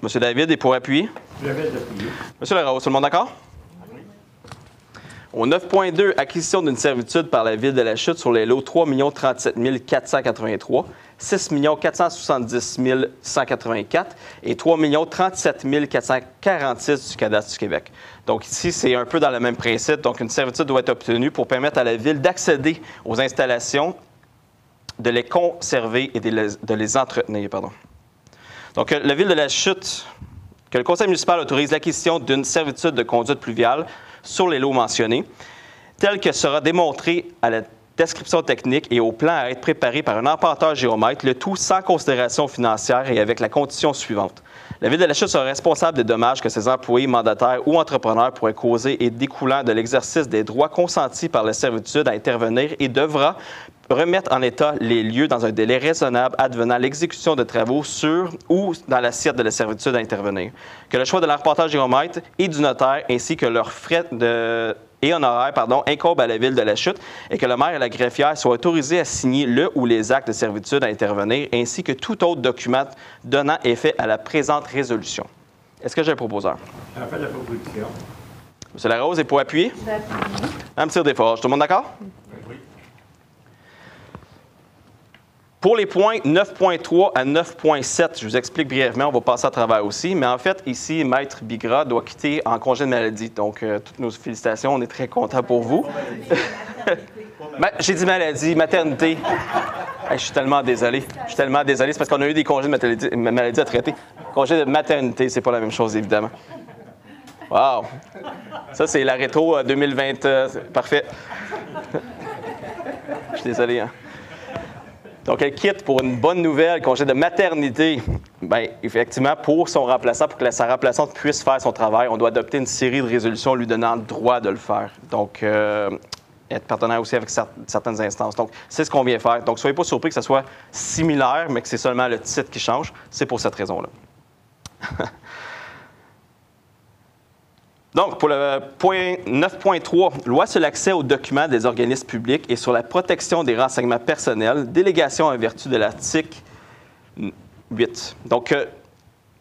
Monsieur David est pour appuyer? David appuyer. Monsieur Larose, tout le monde d'accord? Oui. Au 9.2, acquisition d'une servitude par la Ville de la Chute sur les lots 3 037 483, 6 470 184 et 3 037 446 du cadastre du Québec. Donc ici, c'est un peu dans le même principe. Donc une servitude doit être obtenue pour permettre à la Ville d'accéder aux installations, de les conserver et de les entretenir. Donc, la Ville de la Chute, que le conseil municipal autorise l'acquisition d'une servitude de conduite pluviale sur les lots mentionnés, telle que sera démontrée à la description technique et au plan à être préparé par un arpenteur géomètre, le tout sans considération financière et avec la condition suivante. La Ville de la Chute sera responsable des dommages que ses employés, mandataires ou entrepreneurs pourraient causer et découlant de l'exercice des droits consentis par la servitude à intervenir et devra remettre en état les lieux dans un délai raisonnable advenant l'exécution de travaux sur ou dans l'assiette de la servitude à intervenir. Que le choix de l'arpenteur géomètre et du notaire ainsi que leurs frais et honoraires incombent à la Ville de la Chute et que le maire et la greffière soient autorisés à signer le ou les actes de servitude à intervenir ainsi que tout autre document donnant effet à la présente résolution. Est-ce que j'ai un proposeur? On fait la proposition. M. Larose est pour appuyer? Je vais appuyer. Mme Cyr-Desforges, tout le monde d'accord? Oui. Pour les points 9.3 à 9.7, je vous explique brièvement, on va passer à travers aussi, mais en fait, ici, Maître Bigra doit quitter en congé de maladie. Donc, toutes nos félicitations, on est très contents pour vous. J'ai dit maladie, maternité. Hey, je suis tellement désolé. C'est parce qu'on a eu des congés de maladie à traiter. Congé de maternité, c'est pas la même chose, évidemment. Wow! Ça, c'est la rétro 2020. Parfait. Je suis désolé, hein? Donc, elle quitte pour une bonne nouvelle, congé de maternité. Bien, effectivement, pour son remplaçant, pour que sa remplaçante puisse faire son travail, on doit adopter une série de résolutions lui donnant le droit de le faire. Donc, être partenaire aussi avec certaines instances. Donc, c'est ce qu'on vient faire. Donc, soyez pas surpris que ce soit similaire, mais que c'est seulement le titre qui change. C'est pour cette raison-là. Donc, pour le point 9.3, loi sur l'accès aux documents des organismes publics et sur la protection des renseignements personnels, délégation en vertu de l'article 8. Donc,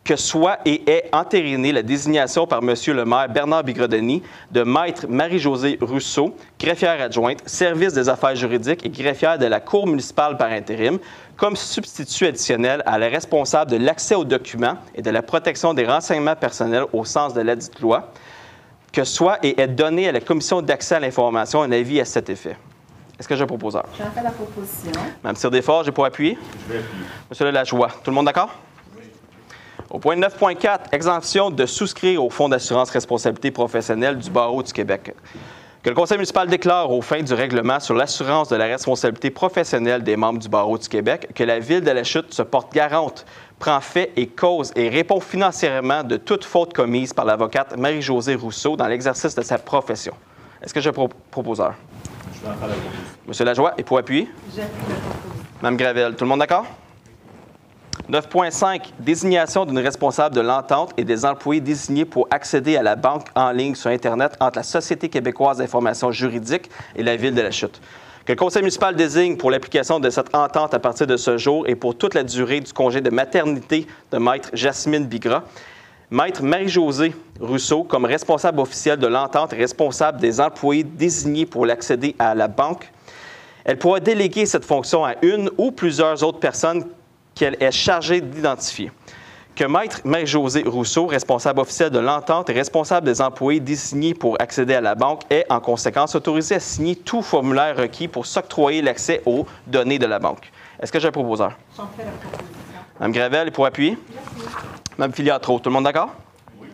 que soit et est entérinée la désignation par M. le maire Bernard Bigrodeni de Maître Marie-Josée Rousseau, greffière adjointe, service des affaires juridiques et greffière de la Cour municipale par intérim, comme substitut additionnel à la responsable de l'accès aux documents et de la protection des renseignements personnels au sens de ladite loi, que soit et est donné à la Commission d'accès à l'information un avis à cet effet. Est-ce que j'ai un proposeur? J'en fais la proposition. Mme Cyr-Desforges, j'ai pour appuyer? Je vais appuyer. M. Lajoie, tout le monde d'accord? Oui. Au point 9.4, exemption de souscrire au Fonds d'assurance responsabilité professionnelle du Barreau du Québec. Que le Conseil municipal déclare aux fins du règlement sur l'assurance de la responsabilité professionnelle des membres du Barreau du Québec que la Ville de la Chute se porte garante, prend fait et cause et répond financièrement de toute faute commise par l'avocate Marie-Josée Rousseau dans l'exercice de sa profession. Est-ce que j'ai un proposeur? Je vais en faire la proposition. M. Lajoie est pour appuyer? J'appuie la proposition. Mme Gravel, tout le monde d'accord? 9.5, désignation d'une responsable de l'entente et des employés désignés pour accéder à la banque en ligne sur Internet entre la Société québécoise d'information juridique et la Ville de la Chute. Que le Conseil municipal désigne pour l'application de cette entente à partir de ce jour et pour toute la durée du congé de maternité de Maître Jasmine Bigra, Maître Marie-Josée Rousseau comme responsable officielle de l'entente et responsable des employés désignés pour l'accéder à la banque. Elle pourra déléguer cette fonction à une ou plusieurs autres personnes qu'elle est chargée d'identifier. Que Maître Marie-Josée Rousseau, responsable officielle de l'entente et responsable des employés désignés pour accéder à la banque, est en conséquence autorisée à signer tout formulaire requis pour s'octroyer l'accès aux données de la banque. Est-ce que j'ai un proposeur? J'en fais la proposition. Mme Gravel est pour appuyer. Mme Filiatro, tout le monde d'accord? Oui.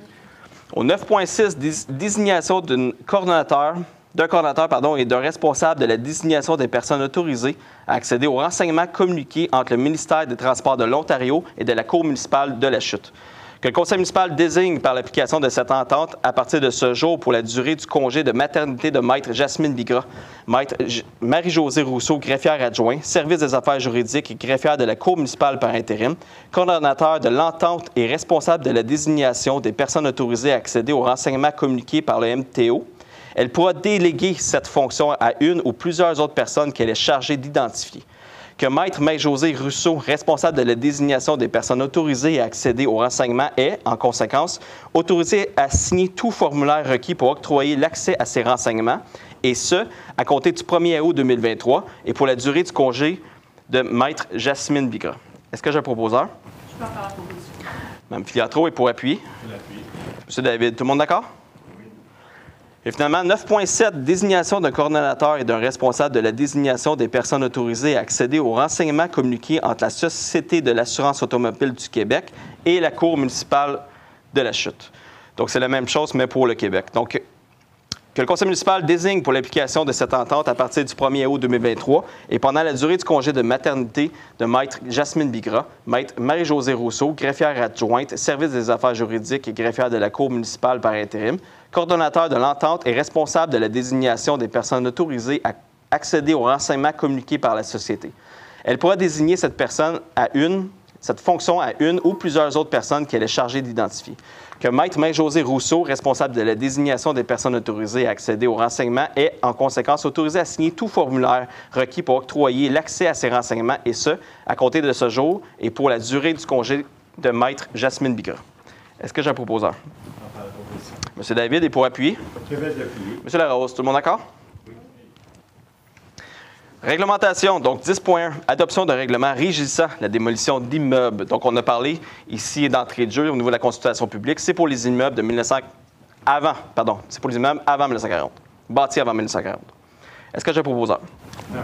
Au 9.6, désignation d'un coordonnateur et d'un responsable de la désignation des personnes autorisées à accéder aux renseignements communiqués entre le ministère des Transports de l'Ontario et de la Cour municipale de la Chute. Que le conseil municipal désigne par l'application de cette entente à partir de ce jour pour la durée du congé de maternité de Maître Jasmine Bigra, Maître Marie-Josée Rousseau, greffière adjoint, service des affaires juridiques et greffière de la Cour municipale par intérim, coordonnateur de l'entente et responsable de la désignation des personnes autorisées à accéder aux renseignements communiqués par le MTO. Elle pourra déléguer cette fonction à une ou plusieurs autres personnes qu'elle est chargée d'identifier. Que Maître Marie-Josée Rousseau, responsable de la désignation des personnes autorisées à accéder aux renseignements, est, en conséquence, autorisée à signer tout formulaire requis pour octroyer l'accès à ces renseignements, et ce, à compter du 1er août 2023 et pour la durée du congé de Maître Jasmine Bigra. Est-ce que j'ai un proposeur? Je peux en faire la proposition. Mme Filiatro est pour appuyer. M. David, tout le monde d'accord? Et finalement, 9.7, désignation d'un coordonnateur et d'un responsable de la désignation des personnes autorisées à accéder aux renseignements communiqués entre la Société de l'assurance automobile du Québec et la Cour municipale de la Chute. Donc, c'est la même chose, mais pour le Québec. Donc, que le conseil municipal désigne pour l'application de cette entente à partir du 1er août 2023 et pendant la durée du congé de maternité de Maître Jasmine Bigra, Maître Marie-Josée Rousseau, greffière adjointe, service des affaires juridiques et greffière de la Cour municipale par intérim, coordonnateur de l'entente et responsable de la désignation des personnes autorisées à accéder aux renseignements communiqués par la Société. Elle pourra désigner cette fonction à une ou plusieurs autres personnes qu'elle est chargée d'identifier. Que Maître Marie-Josée Rousseau, responsable de la désignation des personnes autorisées à accéder aux renseignements, est, en conséquence, autorisée à signer tout formulaire requis pour octroyer l'accès à ces renseignements, et ce, à compter de ce jour et pour la durée du congé de Maître Jasmine Bigra. Est-ce que j'ai un proposeur? M. David est pour appuyer. M. Larose, tout le monde d'accord? Oui. Réglementation, donc 10.1, adoption d'un règlement régissant la démolition d'immeubles. Donc, on a parlé ici d'entrée de jeu au niveau de la consultation publique. C'est pour les immeubles c'est pour les immeubles avant 1940, bâtis avant 1940. Est-ce que j'ai un proposeur? M.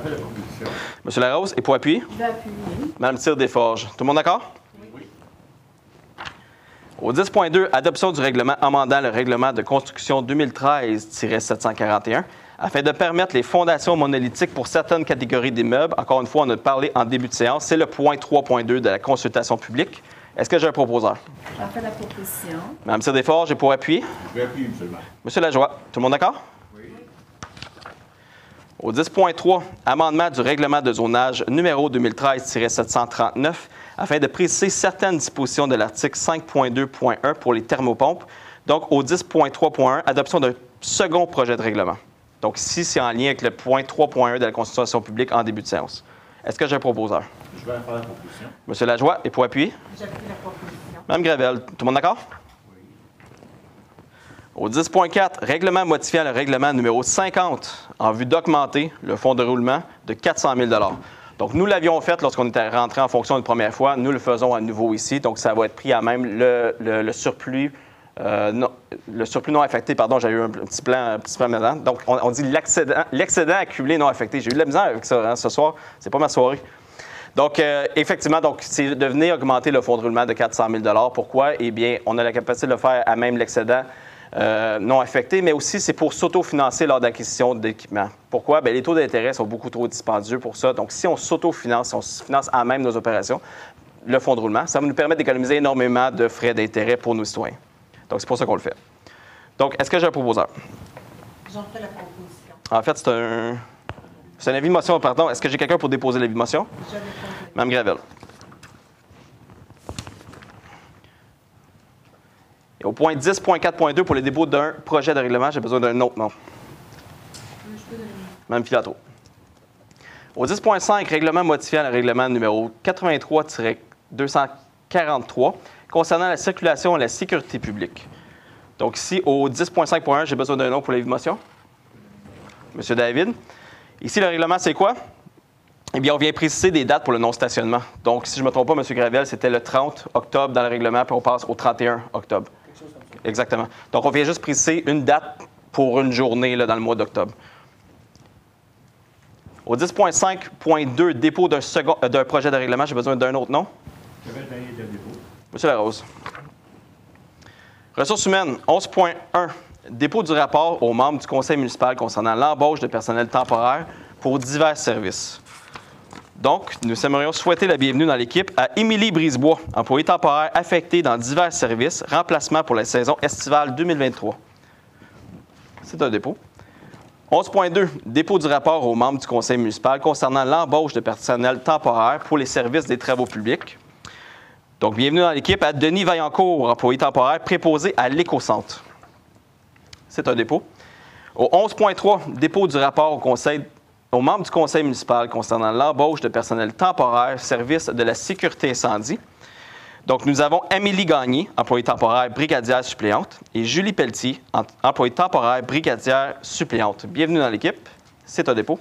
Larose est pour appuyer. Je vais appuyer. Mme Tire-Desforges, tout le monde d'accord? Au 10.2, adoption du règlement amendant le règlement de construction 2013-741 afin de permettre les fondations monolithiques pour certaines catégories d'immeubles. Encore une fois, on a parlé en début de séance. C'est le point 3.2 de la consultation publique. Est-ce que j'ai un proposeur? J'en fais la proposition. Mme Tire-Desforges est pour appuyer. Je vais appuyer, M. le maire. M. Lajoie, tout le monde d'accord? Oui. Au 10.3, amendement du règlement de zonage numéro 2013-739 afin de préciser certaines dispositions de l'article 5.2.1 pour les thermopompes. Donc, au 10.3.1, adoption d'un second projet de règlement. Donc, ici, c'est en lien avec le point 3.1 de la consultation publique en début de séance. Est-ce que j'ai un proposeur? Je vais faire la proposition. M. Lajoie est pour appuyer. J'appuie la proposition. Mme Gravel, tout le monde d'accord? Oui. Au 10.4, règlement modifiant le règlement numéro 50 en vue d'augmenter le fonds de roulement de 400 000 $. Donc, nous l'avions fait lorsqu'on était rentré en fonction une première fois. Nous le faisons à nouveau ici. Donc, ça va être pris à même le surplus. Le surplus non affecté, pardon, j'ai eu un petit plan maintenant. Donc, on dit l'excédent accumulé non affecté. J'ai eu de la misère avec ça ce soir. C'est pas ma soirée. Donc, effectivement, c'est de venir augmenter le fonds de roulement de 400 000 $. Pourquoi? Eh bien, on a la capacité de le faire à même l'excédent non affecté, mais aussi c'est pour s'autofinancer lors d'acquisition d'équipements. Pourquoi? Bien, les taux d'intérêt sont beaucoup trop dispendieux pour ça. Donc, si on s'autofinance, si on se finance à même nos opérations, le fonds de roulement, ça va nous permettre d'économiser énormément de frais d'intérêt pour nos citoyens. Donc, c'est pour ça qu'on le fait. Donc, est-ce que j'ai un proposeur? J'en fais la proposition. En fait, c'est un avis de motion, pardon. Est-ce que j'ai quelqu'un pour déposer l'avis de motion? Je vais déposer. Mme Gravel. Et au point 10.4.2, pour le dépôt d'un projet de règlement, j'ai besoin d'un autre nom. Je peux donner. Mme Filiatro. Au 10.5, règlement modifiant le règlement numéro 83-200 43 concernant la circulation et la sécurité publique. Donc ici, au 10.5.1, j'ai besoin d'un nom pour l'avis de motion. Monsieur David. Ici, le règlement, c'est quoi? Eh bien, on vient préciser des dates pour le non-stationnement. Donc, si je ne me trompe pas, M. Gravel, c'était le 30 octobre dans le règlement, puis on passe au 31 octobre. Exactement. Donc, on vient juste préciser une date pour une journée là, dans le mois d'octobre. Au 10.5.2, dépôt d'un projet de règlement, j'ai besoin d'un autre nom. Monsieur Larose. Ressources humaines, 11.1, dépôt du rapport aux membres du conseil municipal concernant l'embauche de personnel temporaire pour divers services. Donc, nous aimerions souhaiter la bienvenue dans l'équipe à Émilie Brisebois, employée temporaire affectée dans divers services, remplacement pour la saison estivale 2023. C'est un dépôt. 11.2, dépôt du rapport aux membres du conseil municipal concernant l'embauche de personnel temporaire pour les services des travaux publics. Donc, bienvenue dans l'équipe à Denis Vaillancourt, employé temporaire préposé à l'écocentre. C'est un dépôt. Au 11.3, dépôt du rapport aux membres du conseil municipal concernant l'embauche de personnel temporaire, service de la sécurité incendie. Donc, nous avons Amélie Gagné, employée temporaire brigadière suppléante, et Julie Pelletier, employée temporaire brigadière suppléante. Bienvenue dans l'équipe. C'est un dépôt.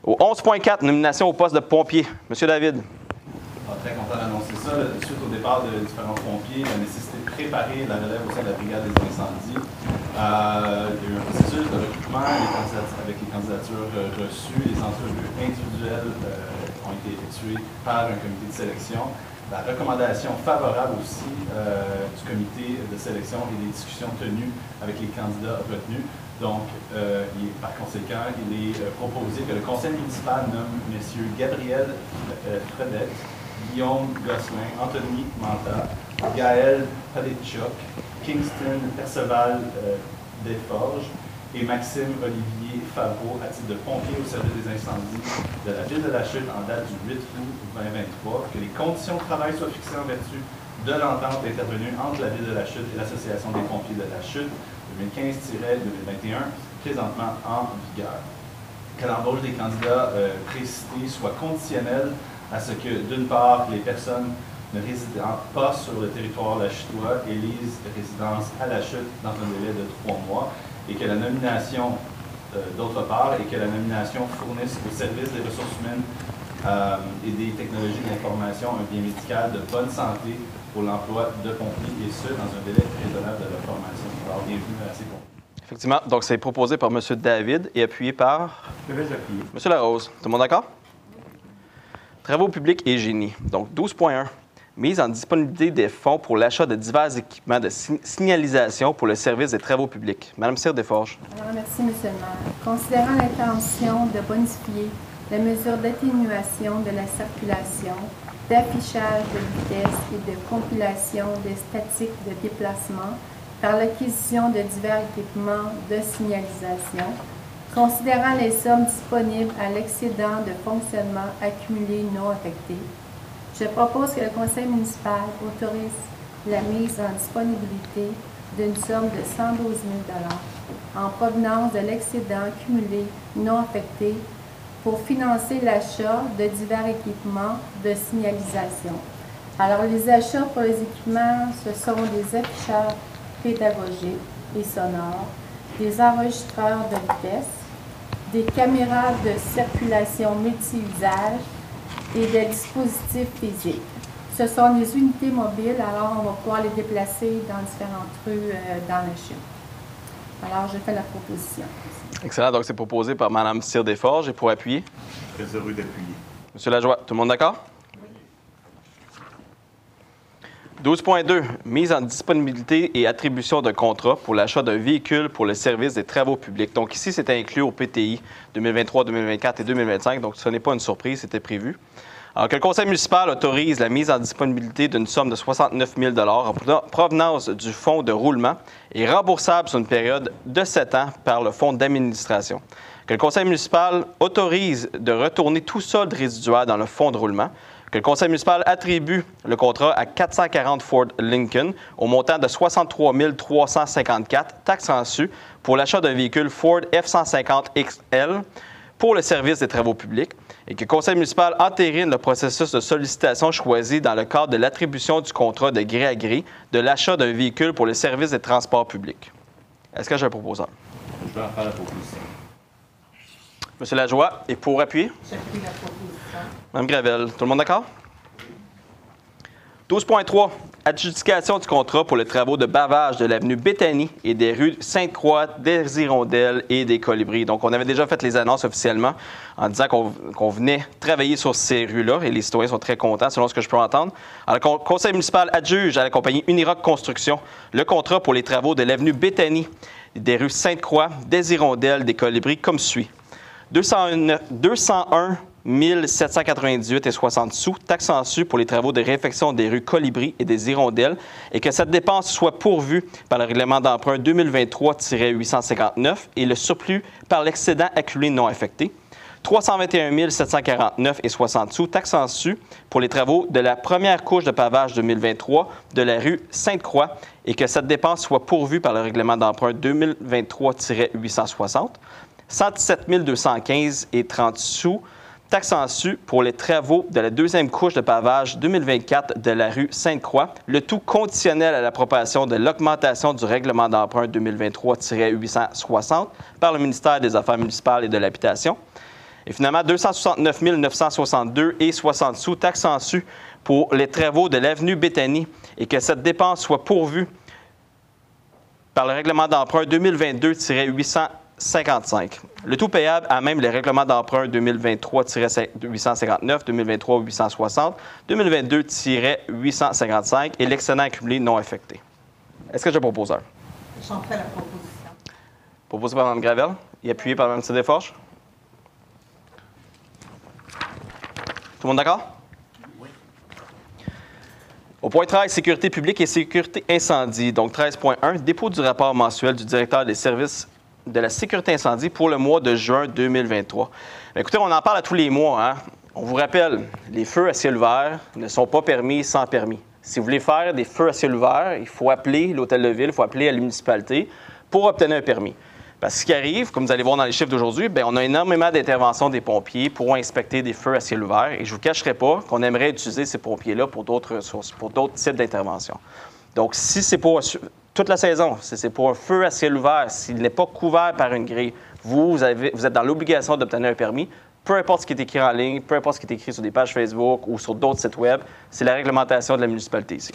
Au 11.4, nomination au poste de pompier. Monsieur David. Très content d'annoncer ça. Suite au départ de différents pompiers, la nécessité de préparer la relève au sein de la brigade des incendies. Il y a eu un processus de recrutement avec les candidatures reçues. Les entrevues individuelles ont été effectuées par un comité de sélection. La recommandation favorable aussi du comité de sélection et des discussions tenues avec les candidats retenus. Donc, par conséquent, il est proposé que le conseil municipal nomme M. Gabriel Fredette, Guillaume Gosselin, Anthony Manta, Gaël Paletchuk, Kingston Perceval Desforges et Maxime Olivier Favreau à titre de pompier au service des incendies de la ville de La Chute en date du 8 août 2023, que les conditions de travail soient fixées en vertu de l'entente intervenue entre la ville de La Chute et l'Association des pompiers de La Chute 2015-2021, présentement en vigueur. Que l'embauche des candidats précités soit conditionnelle à ce que, d'une part, les personnes ne résidant pas sur le territoire lachutois élisent résidence à La Chute dans un délai de 3 mois et que la nomination, d'autre part, et que la nomination fournisse au service des ressources humaines et des technologies d'information un bien médical de bonne santé pour l'emploi de pompiers et ce, dans un délai raisonnable de leur formation. Alors, bienvenue à ces pompiers. Effectivement, donc c'est proposé par M. David et appuyé par M. Larose. Tout le monde d'accord? Travaux publics et génie. Donc, 12.1. Mise en disponibilité des fonds pour l'achat de divers équipements de signalisation pour le service des travaux publics. Madame Cyr-Desforges. Alors, merci, M. le maire. Considérant l'intention de bonifier les mesures d'atténuation de la circulation, d'affichage de vitesse et de compilation des statistiques de déplacement par l'acquisition de divers équipements de signalisation, considérant les sommes disponibles à l'excédent de fonctionnement accumulé non affecté, je propose que le conseil municipal autorise la mise en disponibilité d'une somme de 112 000 $ en provenance de l'excédent accumulé non affecté pour financer l'achat de divers équipements de signalisation. Alors, les achats pour les équipements, ce sont des afficheurs pédagogiques et sonores, des enregistreurs de vitesse, des caméras de circulation multi-usage et des dispositifs physiques. Ce sont des unités mobiles, alors on va pouvoir les déplacer dans différentes rues dans la Chute. Alors, je fais la proposition. Excellent. Donc, c'est proposé par Mme Cyr-Desforges. Et pour appuyer? Très heureux d'appuyer. M. Lajoie, tout le monde d'accord? 12.2. Mise en disponibilité et attribution de contrat pour l'achat d'un véhicule pour le service des travaux publics. Donc ici, c'était inclus au PTI 2023, 2024 et 2025. Donc ce n'est pas une surprise, c'était prévu. Alors que le conseil municipal autorise la mise en disponibilité d'une somme de 69 000 $ en provenance du fonds de roulement et remboursable sur une période de 7 ans par le fonds d'administration. Que le conseil municipal autorise de retourner tout solde résiduel dans le fonds de roulement. Que le conseil municipal attribue le contrat à 440 Ford Lincoln au montant de 63 354 taxes reçues pour l'achat d'un véhicule Ford F-150XL pour le service des travaux publics et que le conseil municipal entérine le processus de sollicitation choisi dans le cadre de l'attribution du contrat de gré à gré de l'achat d'un véhicule pour le service des transports publics. Est-ce que j'ai un proposeur? Je vais en faire la proposition. Monsieur Lajoie, et pour appuyer? J'appuie la proposition. Mme Gravel, tout le monde d'accord? 12.3. Adjudication du contrat pour les travaux de bavage de l'avenue Béthanie et des rues Sainte-Croix, des Hirondelles et des Colibris. Donc, on avait déjà fait les annonces officiellement en disant qu'on venait travailler sur ces rues-là et les citoyens sont très contents, selon ce que je peux entendre. Alors, le conseil municipal adjuge à la compagnie Uniroc Construction le contrat pour les travaux de l'avenue Béthanie, des rues Sainte-Croix, des Hirondelles, des Colibris, comme suit. 201 798 et 60 sous, taxe en su pour les travaux de réfection des rues Colibri et des Hirondelles et que cette dépense soit pourvue par le règlement d'emprunt 2023-859 et le surplus par l'excédent accumulé non affecté. 321 749 et 60 sous, taxe en su pour les travaux de la première couche de pavage 2023 de la rue Sainte-Croix et que cette dépense soit pourvue par le règlement d'emprunt 2023-860. 117 215 et 30 sous, taxe en su pour les travaux de la deuxième couche de pavage 2024 de la rue Sainte-Croix, le tout conditionnel à l'approbation de l'augmentation du règlement d'emprunt 2023-860 par le ministère des Affaires municipales et de l'Habitation. Et finalement, 269 962 et 60 sous, taxe en su pour les travaux de l'avenue Béthanie et que cette dépense soit pourvue par le règlement d'emprunt 2022-855. Le tout payable à même les règlements d'emprunt 2023-859, 2023-860, 2022-855 et l'excédent accumulé non affecté. Est-ce que j'ai un proposeur? J'en fais la proposition. Proposé par Mme Gravel et appuyé par Mme Desforges. Tout le monde d'accord? Oui. Au point 13, sécurité publique et sécurité incendie. Donc 13.1, dépôt du rapport mensuel du directeur des services de la sécurité incendie pour le mois de juin 2023. Bien, écoutez, on en parle à tous les mois. Hein? On vous rappelle, les feux à ciel ouvert ne sont pas permis sans permis. Si vous voulez faire des feux à ciel ouvert, il faut appeler l'hôtel de ville, il faut appeler la municipalité pour obtenir un permis. Parce que ce qui arrive, comme vous allez voir dans les chiffres d'aujourd'hui, bien, on a énormément d'interventions des pompiers pour inspecter des feux à ciel ouvert. Et je ne vous cacherai pas qu'on aimerait utiliser ces pompiers-là pour d'autres ressources, pour d'autres types d'interventions. Donc, si c'est pour toute la saison, si c'est pour un feu à ciel ouvert, s'il n'est pas couvert par une grille, vous êtes dans l'obligation d'obtenir un permis, peu importe ce qui est écrit en ligne, peu importe ce qui est écrit sur des pages Facebook ou sur d'autres sites web, c'est la réglementation de la municipalité ici.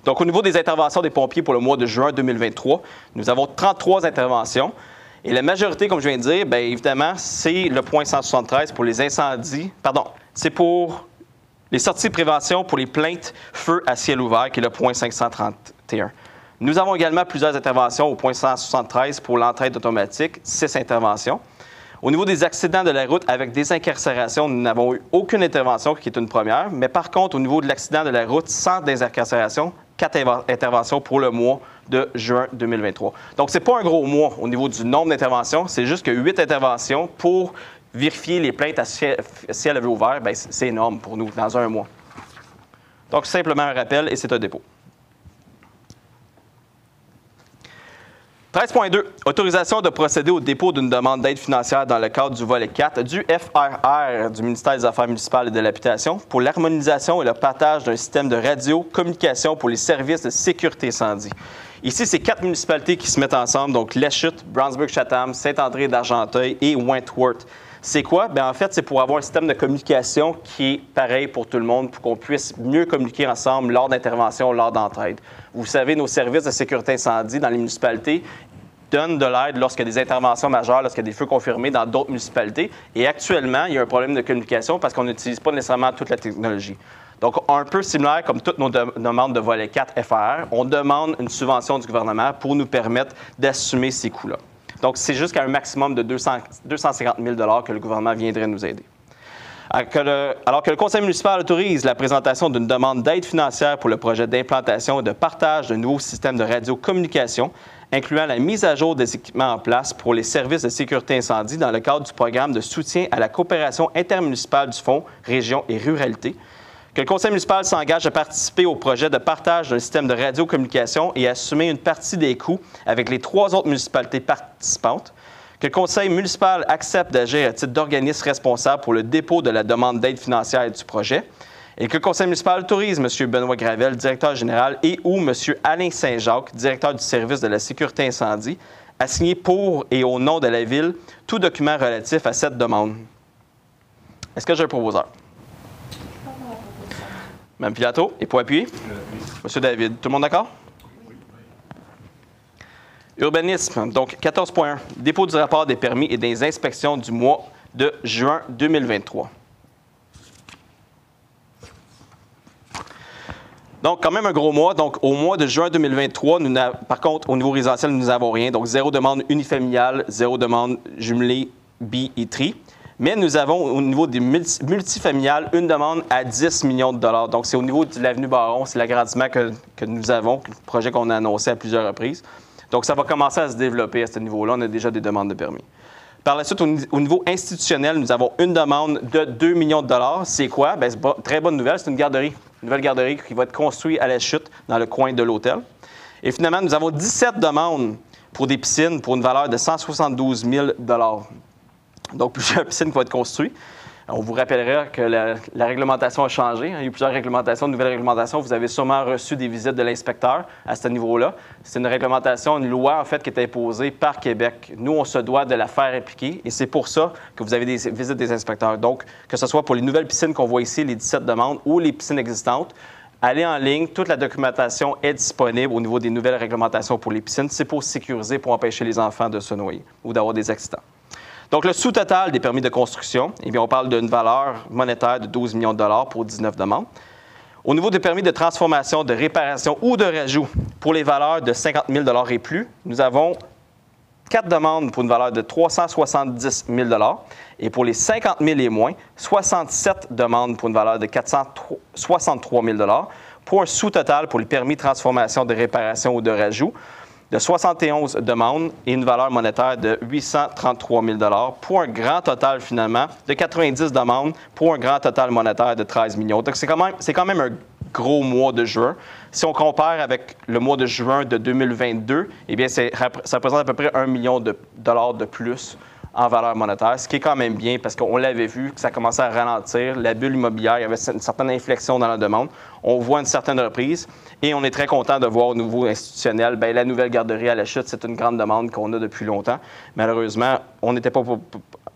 Donc, au niveau des interventions des pompiers pour le mois de juin 2023, nous avons 33 interventions. Et la majorité, comme je viens de dire, bien évidemment, c'est le point 173 pour les incendies. Pardon, c'est pour les sorties de prévention pour les plaintes feu à ciel ouvert, qui est le point 531. Nous avons également plusieurs interventions au point 173 pour l'entraide automatique, 6 interventions. Au niveau des accidents de la route avec des incarcérations, nous n'avons eu aucune intervention, qui est une première. Mais par contre, au niveau de l'accident de la route sans désincarcération, 4 interventions pour le mois de juin 2023. Donc, ce n'est pas un gros mois au niveau du nombre d'interventions. C'est juste que 8 interventions pour vérifier les plaintes à ciel ouvert. Bien, c'est énorme pour nous dans un mois. Donc, simplement un rappel et c'est un dépôt. 13.2. Autorisation de procéder au dépôt d'une demande d'aide financière dans le cadre du volet 4 du FRR du ministère des Affaires municipales et de l'Habitation pour l'harmonisation et le partage d'un système de radio-communication pour les services de sécurité incendie. Ici, c'est 4 municipalités qui se mettent ensemble, donc Lachute, Brownsburg-Chatham, Saint-André d'Argenteuil et Wentworth. C'est quoi? Bien, en fait, c'est pour avoir un système de communication qui est pareil pour tout le monde, pour qu'on puisse mieux communiquer ensemble lors d'interventions, lors d'entraide. Vous savez, nos services de sécurité incendie dans les municipalités donnent de l'aide lorsqu'il y a des interventions majeures, lorsqu'il y a des feux confirmés dans d'autres municipalités. Et actuellement, il y a un problème de communication parce qu'on n'utilise pas nécessairement toute la technologie. Donc, un peu similaire comme toutes nos demandes de volet 4 FR, on demande une subvention du gouvernement pour nous permettre d'assumer ces coûts-là. Donc, c'est jusqu'à un maximum de 250 000 que le gouvernement viendrait nous aider. Alors que le conseil municipal autorise la présentation d'une demande d'aide financière pour le projet d'implantation et de partage d'un nouveau système de radiocommunication, incluant la mise à jour des équipements en place pour les services de sécurité incendie dans le cadre du programme de soutien à la coopération intermunicipale du Fonds Région et Ruralité, que le conseil municipal s'engage à participer au projet de partage d'un système de radiocommunication et à assumer une partie des coûts avec les 3 autres municipalités participantes, Que le conseil municipal accepte d'agir à titre d'organisme responsable pour le dépôt de la demande d'aide financière du projet et que le conseil municipal autorise M. Benoît Gravel, directeur général, et ou M. Alain Saint-Jacques, directeur du service de la sécurité incendie, à signer pour et au nom de la Ville tout document relatif à cette demande. Est-ce que j'ai un proposeur? Mme Pilato, et pour appuyer? M. David, tout le monde d'accord? Urbanisme, donc 14.1, dépôt du rapport des permis et des inspections du mois de juin 2023. Donc, quand même un gros mois. Donc, au mois de juin 2023, par contre, au niveau résidentiel, nous n'avons rien. Donc, 0 demande unifamiliale, 0 demande jumelée B et tri. Mais nous avons, au niveau des multifamiliales, une demande à 10 millions de dollars. Donc, c'est au niveau de l'avenue Baron, c'est l'agrandissement que nous avons, le projet qu'on a annoncé à plusieurs reprises. Donc, ça va commencer à se développer à ce niveau-là. On a déjà des demandes de permis. Par la suite, au niveau institutionnel, nous avons une demande de 2 millions de dollars. C'est quoi? Bien, c'est très bonne nouvelle. C'est une garderie. Une nouvelle garderie qui va être construite à la chute dans le coin de l'hôtel. Et finalement, nous avons 17 demandes pour des piscines pour une valeur de 172 000 $. Donc, plusieurs piscines qui vont être construites. On vous rappellera que la réglementation a changé. Il y a eu plusieurs réglementations, de nouvelles réglementations. Vous avez sûrement reçu des visites de l'inspecteur à ce niveau-là. C'est une réglementation, une loi, en fait, qui est imposée par Québec. Nous, on se doit de la faire appliquer et c'est pour ça que vous avez des visites des inspecteurs. Donc, que ce soit pour les nouvelles piscines qu'on voit ici, les 17 demandes, ou les piscines existantes, allez en ligne. Toute la documentation est disponible au niveau des nouvelles réglementations pour les piscines. C'est pour sécuriser, pour empêcher les enfants de se noyer ou d'avoir des accidents. Donc, le sous-total des permis de construction, eh bien, on parle d'une valeur monétaire de 12 millions de dollars pour 19 demandes. Au niveau des permis de transformation, de réparation ou de rajout pour les valeurs de 50 000 $ et plus, nous avons 4 demandes pour une valeur de 370 000 $. Et pour les 50 000 et moins, 67 demandes pour une valeur de 463 000 $, pour un sous-total pour les permis de transformation, de réparation ou de rajout de 71 demandes et une valeur monétaire de 833 000 $, pour un grand total, finalement, de 90 demandes, pour un grand total monétaire de 13 millions. Donc, c'est quand même un gros mois de juin. Si on compare avec le mois de juin de 2022, eh bien, ça représente à peu près 1 million de dollars de plus en valeur monétaire, ce qui est quand même bien parce qu'on l'avait vu, que ça commençait à ralentir. La bulle immobilière, il y avait une certaine inflexion dans la demande. On voit une certaine reprise et on est très content de voir au niveau institutionnel, bien, la nouvelle garderie à la chute, c'est une grande demande qu'on a depuis longtemps. Malheureusement,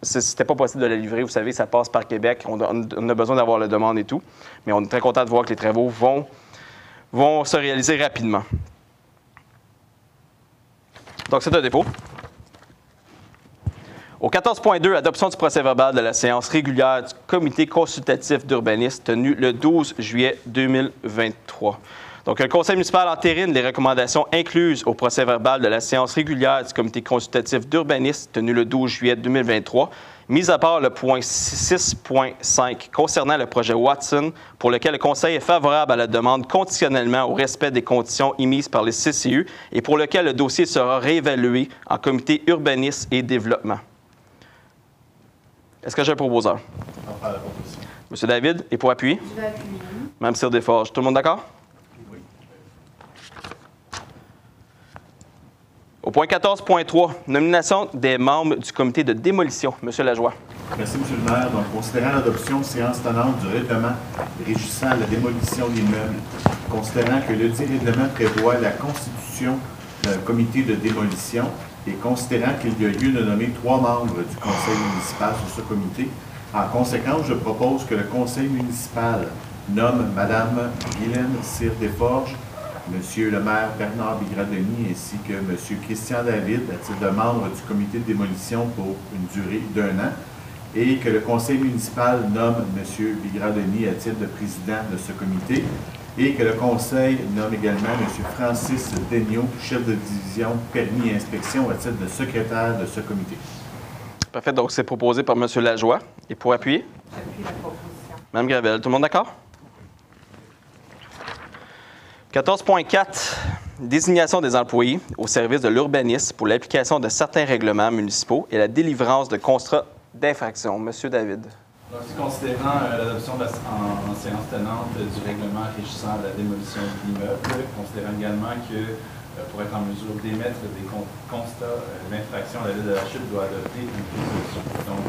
c'était pas possible de la livrer. Vous savez, ça passe par Québec. On a besoin d'avoir la demande et tout. Mais on est très content de voir que les travaux vont se réaliser rapidement. Donc, c'est un dépôt. Au 14.2, adoption du procès-verbal de la séance régulière du comité consultatif d'urbanisme tenue le 12 juillet 2023. Donc, le conseil municipal entérine les recommandations incluses au procès-verbal de la séance régulière du comité consultatif d'urbanisme tenue le 12 juillet 2023, mis à part le point 6.5 concernant le projet Watson, pour lequel le conseil est favorable à la demande conditionnellement au respect des conditions émises par les CCU et pour lequel le dossier sera réévalué en comité urbanisme et développement. Est-ce que j'ai un proposeur? On prend la proposition. M. David, et pour appuyer? Je vais appuyer. Mme Cyr-Desforges, tout le monde d'accord? Oui. Au point 14.3, nomination des membres du comité de démolition. M. Lajoie. Merci, M. le maire. Donc, considérant l'adoption séance tenante du règlement régissant la démolition d'immeubles, considérant que le dit règlement prévoit la constitution d'un comité de démolition et considérant qu'il y a lieu de nommer 3 membres du conseil municipal sur ce comité, en conséquence, je propose que le conseil municipal nomme Mme Guylaine Cyr-Desforges, M. le maire Bernard Bigradoni ainsi que M. Christian David à titre de membre du comité de démolition pour une durée d'1 an et que le conseil municipal nomme M. Bigradoni à titre de président de ce comité et que le conseil nomme également M. Francis Daigneault, chef de division permis et inspection à titre de secrétaire de ce comité. Parfait, donc c'est proposé par M. Lajoie. Et pour appuyer? J'appuie la proposition. Mme Gravel, tout le monde d'accord? 14.4, désignation des employés au service de l'urbanisme pour l'application de certains règlements municipaux et la délivrance de contrats d'infraction. M. David. Donc, considérant l'adoption en séance tenante du règlement régissant la démolition de l'immeuble, considérant également que pour être en mesure d'émettre des constats d'infraction, la Ville de la Chute doit adopter une résolution. Donc,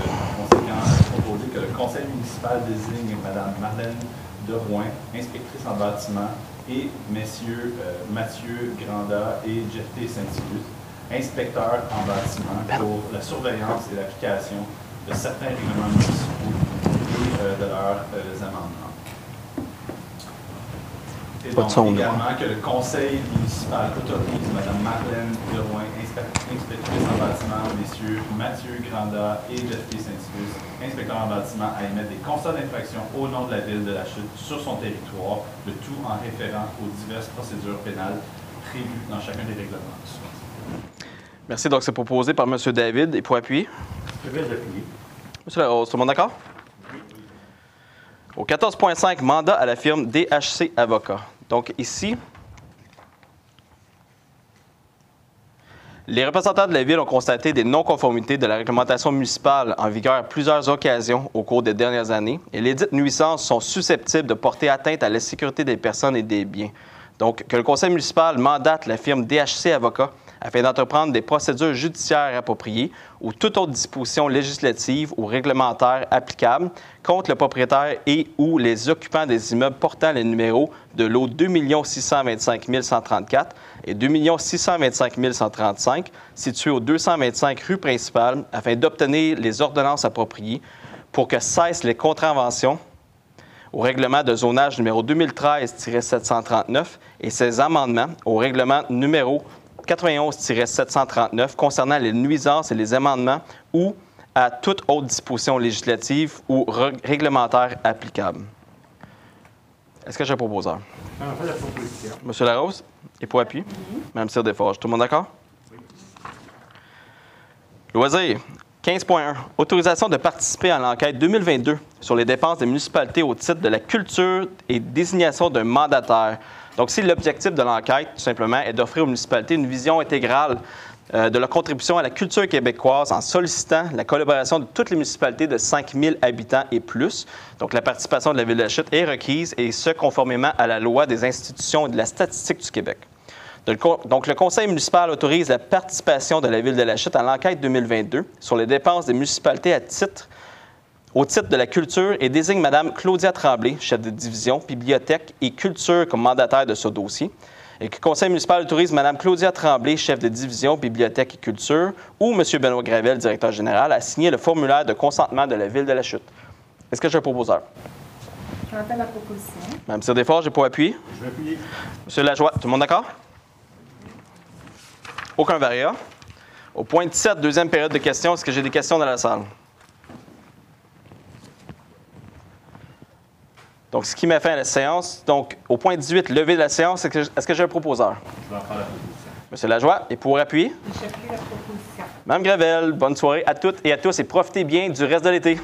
en conséquent, proposé que le conseil municipal désigne Mme Marlène Derouin, inspectrice en bâtiment, et messieurs Mathieu Granda et Jeff T. Saint-Hilus, inspecteurs en bâtiment, pour la surveillance et l'application de certains règlements municipaux et de leurs amendements. Et donc également que le conseil municipal autorise Mme Marlène Derouin, inspectrice en bâtiment, messieurs Mathieu Granda et Jeff T. Saint-Hilus, inspecteurs en bâtiment, à émettre des constats d'infraction au nom de la Ville de la Chute sur son territoire, le tout en référant aux diverses procédures pénales prévues dans chacun des règlements. Merci. Donc, c'est proposé par M. David. Et pour appuyer? Je vais appuyer. M. Larose, tout le monde d'accord? Au 14.5, mandat à la firme DHC Avocats. Donc, ici, les représentants de la Ville ont constaté des non-conformités de la réglementation municipale en vigueur à plusieurs occasions au cours des dernières années, et les dites nuisances sont susceptibles de porter atteinte à la sécurité des personnes et des biens. Donc, que le conseil municipal mandate la firme DHC Avocats afin d'entreprendre des procédures judiciaires appropriées ou toute autre disposition législative ou réglementaire applicable contre le propriétaire et ou les occupants des immeubles portant les numéros de lot 2 625 134 et 2 625 135 situés au 225 rue principale afin d'obtenir les ordonnances appropriées pour que cessent les contraventions au règlement de zonage numéro 2013-739 et ses amendements au règlement numéro 91-739 concernant les nuisances et les amendements ou à toute autre disposition législative ou réglementaire applicable. Est-ce que j'ai un proposeur? On fait la proposition. M. Larose, et pour appui? Mme Cyr-Desforges, tout le monde d'accord? Oui. Loisirs. 15.1. Autorisation de participer à l'enquête 2022 sur les dépenses des municipalités au titre de la culture et désignation d'un mandataire. Donc, si l'objectif de l'enquête, tout simplement, est d'offrir aux municipalités une vision intégrale de leur contribution à la culture québécoise en sollicitant la collaboration de toutes les municipalités de 5 000 habitants et plus. Donc, la participation de la Ville de la Chute est requise et ce, conformément à la loi des institutions et de la statistique du Québec. Donc, le conseil municipal autorise la participation de la Ville de la Chute à l'enquête 2022 sur les dépenses des municipalités au titre de la culture et désigne Mme Claudia Tremblay, chef de division, bibliothèque et culture comme mandataire de ce dossier. Et que le conseil municipal autorise Mme Claudia Tremblay, chef de division, bibliothèque et culture, ou M. Benoît Gravel, directeur général, à signer le formulaire de consentement de la Ville de la Chute. Est-ce que j'ai un proposeur? J'entends la proposition. Mme Cyr-Desforges, j'ai pour appuyer? Je vais appuyer. M. Lajoie, tout le monde d'accord? Aucun variant. Au point 17, deuxième période de questions, est-ce que j'ai des questions dans la salle? Donc, ce qui met fin à la séance. Donc, au point 18, levée de la séance, est-ce que j'ai un proposeur? Je vais en faire la proposition. M. Lajoie, et pour appuyer? J'appuie la proposition. Mme Gravel, bonne soirée à toutes et à tous et profitez bien du reste de l'été.